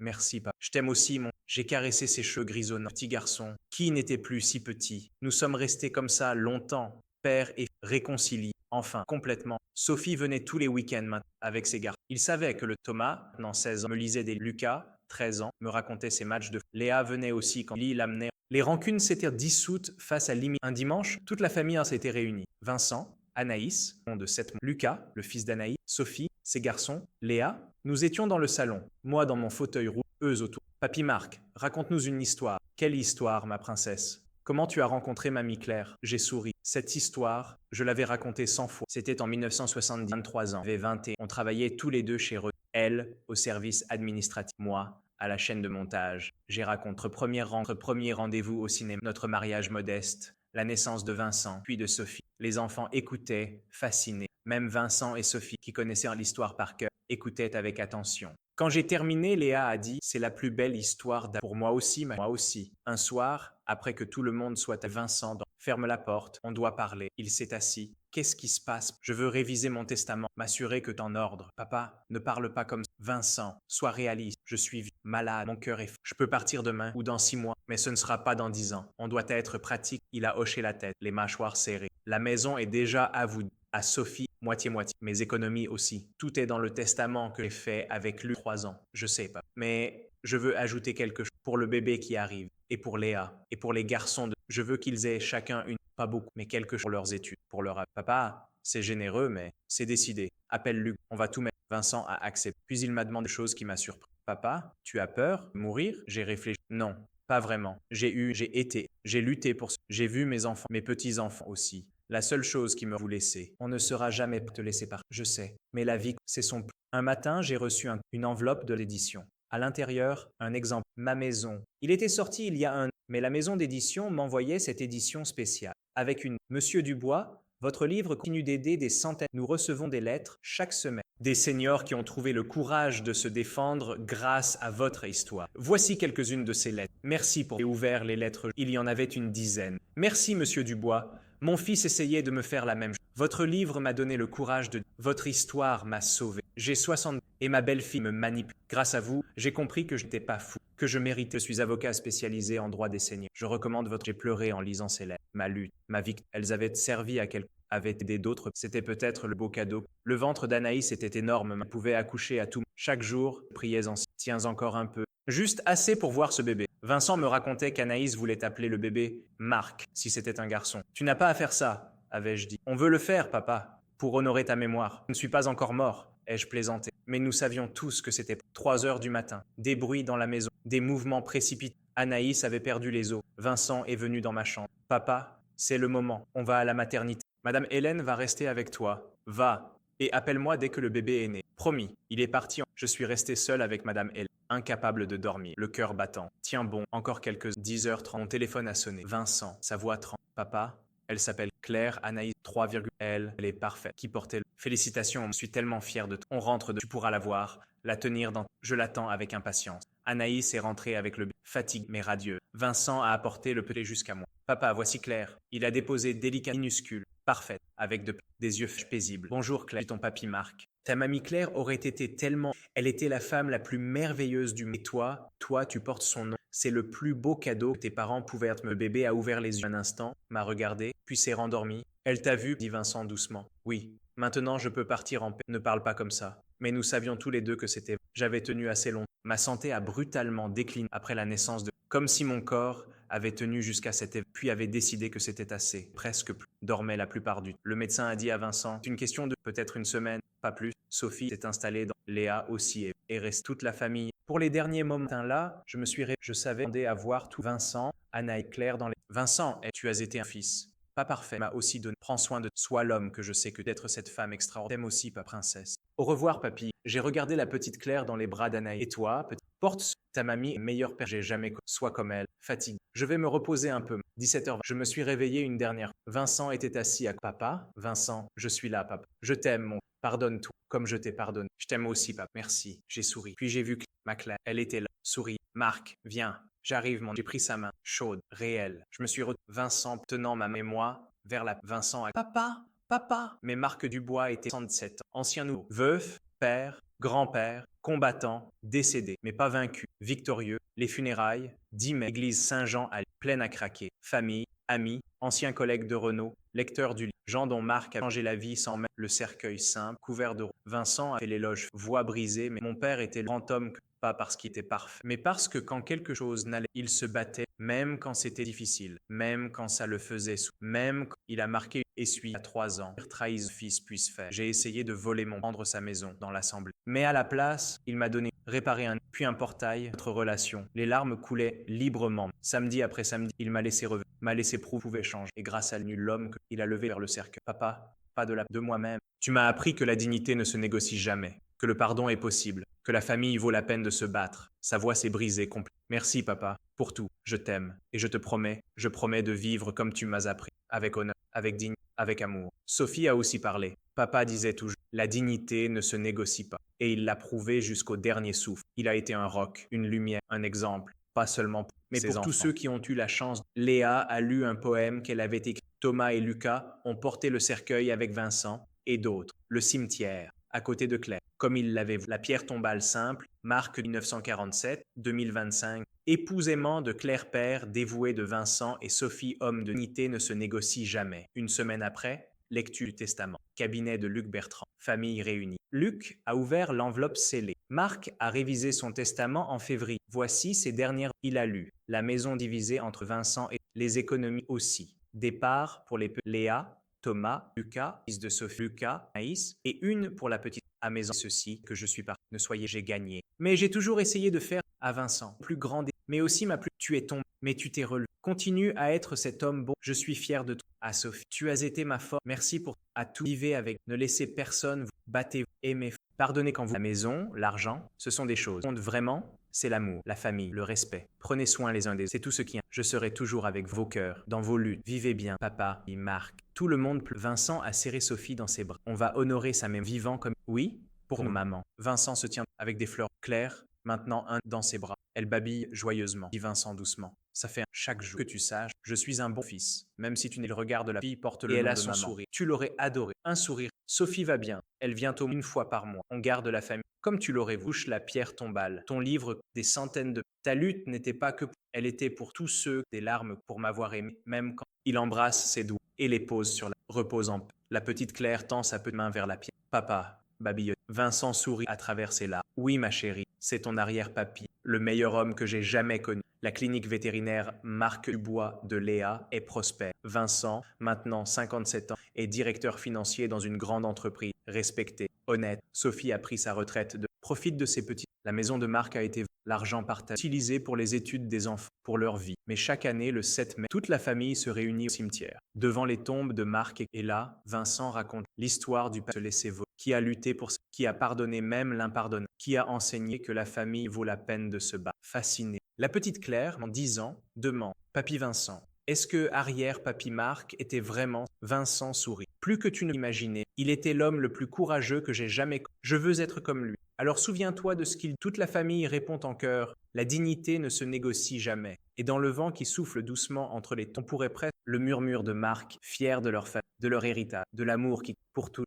merci, papa. Je t'aime aussi, mon. J'ai caressé ses cheveux grisonnants. Petit garçon, qui n'était plus si petit. Nous sommes restés comme ça longtemps, père et réconciliés. Enfin, complètement. Sophie venait tous les week-ends maintenant avec ses garçons. Il savait que le Thomas, maintenant 16 ans, me lisait des Lucas, 13 ans, me racontait ses matchs de. Léa venait aussi quand Lily l'amenait. Les rancunes s'étaient dissoutes face à Limi. Un dimanche, toute la famille s'était réunie. Vincent, Anaïs, nom de 7 mois, Lucas, le fils d'Anaïs, Sophie, ses garçons, Léa. Nous étions dans le salon, moi dans mon fauteuil roux, eux autour. Papy Marc, raconte-nous une histoire. Quelle histoire, ma princesse? Comment tu as rencontré Mamie Claire? J'ai souri. Cette histoire, je l'avais racontée 100 fois. C'était en 1970, 23 ans, j'avais 20 et on travaillait tous les deux chez eux. Elle, au service administratif, moi, à la chaîne de montage. J'ai raconté notre premier rendez-vous au cinéma, notre mariage modeste, la naissance de Vincent, puis de Sophie. Les enfants écoutaient, fascinés. Même Vincent et Sophie, qui connaissaient l'histoire par cœur, écoutaient avec attention. Quand j'ai terminé, Léa a dit « C'est la plus belle histoire pour moi aussi, moi aussi. » Un soir, après que tout le monde soit à Vincent, ferme la porte, on doit parler. Il s'est assis. Qu'est-ce qui se passe? Je veux réviser mon testament, m'assurer que t'es en ordre. Papa, ne parle pas comme ça. Vincent, sois réaliste. Je suis malade, mon cœur est fou. Je peux partir demain ou dans 6 mois, mais ce ne sera pas dans 10 ans. On doit être pratique. Il a hoché la tête, les mâchoires serrées. La maison est déjà à vous. À Sophie, moitié-moitié. Mes économies aussi. Tout est dans le testament que j'ai fait avec lui 3 ans. Je sais pas. Mais je veux ajouter quelque chose pour le bébé qui arrive. Et pour Léa. Et pour les garçons. Je veux qu'ils aient chacun une, pas beaucoup, mais quelque chose pour leurs études. Pour leur papa, c'est généreux, mais c'est décidé. Appelle Luc, on va tout mettre. Vincent a accepté. Puis il m'a demandé des choses qui m'a surpris. Papa, tu as peur de mourir? J'ai réfléchi. Non, pas vraiment. J'ai lutté pour ça. J'ai vu mes enfants, mes petits-enfants aussi. La seule chose qui me vous laisser, on ne sera jamais te laisser partir. Je sais, mais la vie, c'est son. Un matin, j'ai reçu une enveloppe de l'édition. À l'intérieur, un exemple. Ma maison. Il était sorti il y a un an, mais la maison d'édition m'envoyait cette édition spéciale. Avec une Monsieur Dubois, votre livre continue d'aider des centaines. Nous recevons des lettres chaque semaine. Des seniors qui ont trouvé le courage de se défendre grâce à votre histoire. Voici quelques-unes de ces lettres. Merci pour avoir ouvert les lettres. Il y en avait une dizaine. Merci, Monsieur Dubois. Mon fils essayait de me faire la même chose. Votre livre m'a donné le courage de. Votre histoire m'a sauvé. J'ai 60 et ma belle-fille me manipule. Grâce à vous, j'ai compris que je n'étais pas fou, que je méritais. Je suis avocat spécialisé en droit des seigneurs. Je recommande votre. J'ai pleuré en lisant ces lettres. Ma lutte, ma victoire. Elles avaient servi à quelqu'un. Avaient aidé d'autres. C'était peut-être le beau cadeau. Le ventre d'Anaïs était énorme. Elle pouvait accoucher à tout. Chaque jour, je priais en. Tiens encore un peu. Juste assez pour voir ce bébé. Vincent me racontait qu'Anaïs voulait appeler le bébé Marc, si c'était un garçon. Tu n'as pas à faire ça, avais-je dit. On veut le faire, papa, pour honorer ta mémoire. Je ne suis pas encore mort, ai-je plaisanté. Mais nous savions tous que c'était 3 heures du matin. Des bruits dans la maison, des mouvements précipités. Anaïs avait perdu les os. Vincent est venu dans ma chambre. Papa, c'est le moment. On va à la maternité. Madame Hélène va rester avec toi. Va, et appelle-moi dès que le bébé est né. Promis, il est parti. Je suis resté seul avec Madame Hélène, incapable de dormir, le cœur battant. Tiens bon, encore quelques 10h30. Mon téléphone a sonné. Vincent, sa voix tremble. Papa, elle s'appelle Claire Anaïs 3, elle est parfaite. Qui portait le. Félicitations, je suis tellement fier de toi. On rentre de. Tu pourras la voir, la tenir dans. Je l'attends avec impatience. Anaïs est rentrée avec le bébé, fatigué mais radieux. Vincent a apporté le petit jusqu'à moi. Papa, voici Claire. Il a déposé délicat minuscule, parfaite, avec des yeux paisibles. Bonjour Claire, ton papy Marc. Ta mamie Claire aurait été tellement. Elle était la femme la plus merveilleuse du monde. Et toi, tu portes son nom. C'est le plus beau cadeau que tes parents pouvaient être. Le bébé a ouvert les yeux un instant, m'a regardé, puis s'est rendormi. Elle t'a vu, dit Vincent doucement. Oui, maintenant je peux partir en paix. Ne parle pas comme ça. Mais nous savions tous les deux que c'était. J'avais tenu assez longtemps. Ma santé a brutalement décliné après la naissance de. Comme si mon corps avait tenu jusqu'à cet événement, puis avait décidé que c'était assez. Presque plus. Dormait la plupart du temps. Le médecin a dit à Vincent, c'est une question de peut-être une semaine, pas plus. Sophie s'est installée dans. Léa aussi et reste toute la famille. Pour les derniers moments là, je savais demander à voir tout. Vincent, Anna et Claire dans les. Vincent, tu as été un fils. Pas parfait, m'a aussi donné. Prends soin de. Sois l'homme que je sais que d'être cette femme extraordinaire. T'aimes aussi, pas princesse. Au revoir, papy. J'ai regardé la petite Claire dans les bras d'Anaïs. Et toi, petite. Porte ta mamie, meilleure père. J'ai jamais. Sois comme elle. Fatigue. Je vais me reposer un peu. 17h20. Je me suis réveillé une dernière fois. Vincent était assis à papa. Vincent, je suis là, papa. Je t'aime, mon. Pardonne tout, comme je t'ai pardonné. Je t'aime aussi, papa. Merci. J'ai souri. Puis j'ai vu ma Claire. Elle était là. Souris. Marc, viens. J'arrive, mon. J'ai pris sa main, chaude, réelle. Je me suis Vincent tenant ma main et moi vers la. Vincent a. Papa, papa. Mais Marc Dubois était 67 ans. Ancien nouveau. Veuf, père, grand-père, combattant, décédé, mais pas vaincu, victorieux. Les funérailles, 10 mai, église Saint-Jean à pleine à craquer. Famille, amis, anciens collègues de Renault, lecteurs du livre. Jean dont Marc a changé la vie sans même le cercueil simple, couvert de. Vincent a fait l'éloge, voix brisée, mais mon père était le grand homme que pas parce qu'il était parfait, mais parce que quand quelque chose n'allait, il se battait, même quand c'était difficile, même quand ça le faisait même quand il a marqué essuie à 3 ans, trahison fils puisse faire. J'ai essayé de voler prendre sa maison dans l'assemblée. Mais à la place, il m'a donné réparer puis un portail, notre relation. Les larmes coulaient librement. Samedi après samedi, il m'a laissé revenir, m'a laissé prouver pouvait changer. Et grâce à lui, l'homme qu'il a levé vers le cercle. Papa, pas de moi-même. Tu m'as appris que la dignité ne se négocie jamais, que le pardon est possible, que la famille vaut la peine de se battre. Sa voix s'est brisée complètement. Merci, papa, pour tout. Je t'aime. Et je promets de vivre comme tu m'as appris, avec honneur, avec dignité, avec amour. Sophie a aussi parlé. Papa disait toujours, la dignité ne se négocie pas. Et il l'a prouvé jusqu'au dernier souffle. Il a été un roc, une lumière, un exemple, pas seulement pour mais pour tous ceux qui ont eu la chance. Léa a lu un poème qu'elle avait écrit. Thomas et Lucas ont porté le cercueil avec Vincent et d'autres. Le cimetière, à côté de Claire, comme il l'avait vu. La pierre tombale simple, marque 1947-2025. Épouse aimant de Claire père, dévoué de Vincent et Sophie homme de dignité ne se négocie jamais. Une semaine après, lecture du testament. Cabinet de Luc Bertrand. Famille réunie. Luc a ouvert l'enveloppe scellée. Marc a révisé son testament en février. Voici ses dernières. Il a lu. La maison divisée entre Vincent et les économies aussi. Départ pour les petits. Léa, Thomas, Lucas, fils de Sophie, Lucas, Maïs, et une pour la petite. À maison, ceci que je suis parti. Ne soyez, j'ai gagné. Mais j'ai toujours essayé de faire à Vincent, plus grand, mais aussi ma plus. Tu es tombé, mais tu t'es relevé. Continue à être cet homme bon. Je suis fier de toi. À Sophie, tu as été ma force. Merci pour à tout. Vivez avec. Ne laissez personne vous. Battez-vous. Aimez. Pardonnez quand vous. La maison, l'argent, ce sont des choses. Compte vraiment, c'est l'amour, la famille, le respect. Prenez soin les uns des autres. C'est tout ce qui. Je serai toujours avec vos cœurs, dans vos luttes. Vivez bien, papa, et Marc. Tout le monde pleure. Vincent a serré Sophie dans ses bras. On va honorer sa mère vivant comme. Oui, pour nos mamans. Vincent se tient avec des fleurs claires. Maintenant un dans ses bras. Elle babille joyeusement, dit Vincent doucement. Ça fait chaque jour que tu saches, je suis un bon fils. Même si tu n'es le regard de la fille porte le nom de maman. Et elle a son sourire. Tu l'aurais adoré. Un sourire. Sophie va bien. Elle vient au moins une fois par mois. On garde la famille. Comme tu l'aurais voulu, la pierre tombale. Ton livre, des centaines de. Ta lutte n'était pas que pour. Elle était pour tous ceux, des larmes pour m'avoir aimé, même quand il embrasse ses doigts et les pose sur la. Repose en paix. La petite Claire tend sa petite main vers la pierre. Papa, babillonne. Vincent sourit à travers ses larmes. Oui, ma chérie, c'est ton arrière-papy, le meilleur homme que j'ai jamais connu. La clinique vétérinaire Marc Dubois de Léa est prospère. Vincent, maintenant 57 ans, est directeur financier dans une grande entreprise, respecté, honnête. Sophie a pris sa retraite profite de ses petits. La maison de Marc a été l'argent partagé, utilisé pour les études des enfants, pour leur vie. Mais chaque année, le 7 mai, toute la famille se réunit au cimetière, devant les tombes de Marc et là, Vincent raconte l'histoire du père se laisser voler, qui a lutté pour qui a pardonné même l'impardonnable, qui a enseigné que la famille vaut la peine de se battre. Fasciné. La petite Claire, en 10 ans, demande « Papy Vincent, est-ce que arrière-papy Marc était vraiment… » Vincent sourit. « Plus que tu ne l'imaginais, il était l'homme le plus courageux que j'ai jamais connu. Je veux être comme lui. Alors souviens-toi de ce qu'il… » Toute la famille répond en chœur. La dignité ne se négocie jamais. Et dans le vent qui souffle doucement entre les tons, on pourrait presque le murmure de Marc, fier de leur famille, de leur héritage, de l'amour qui, pour tout,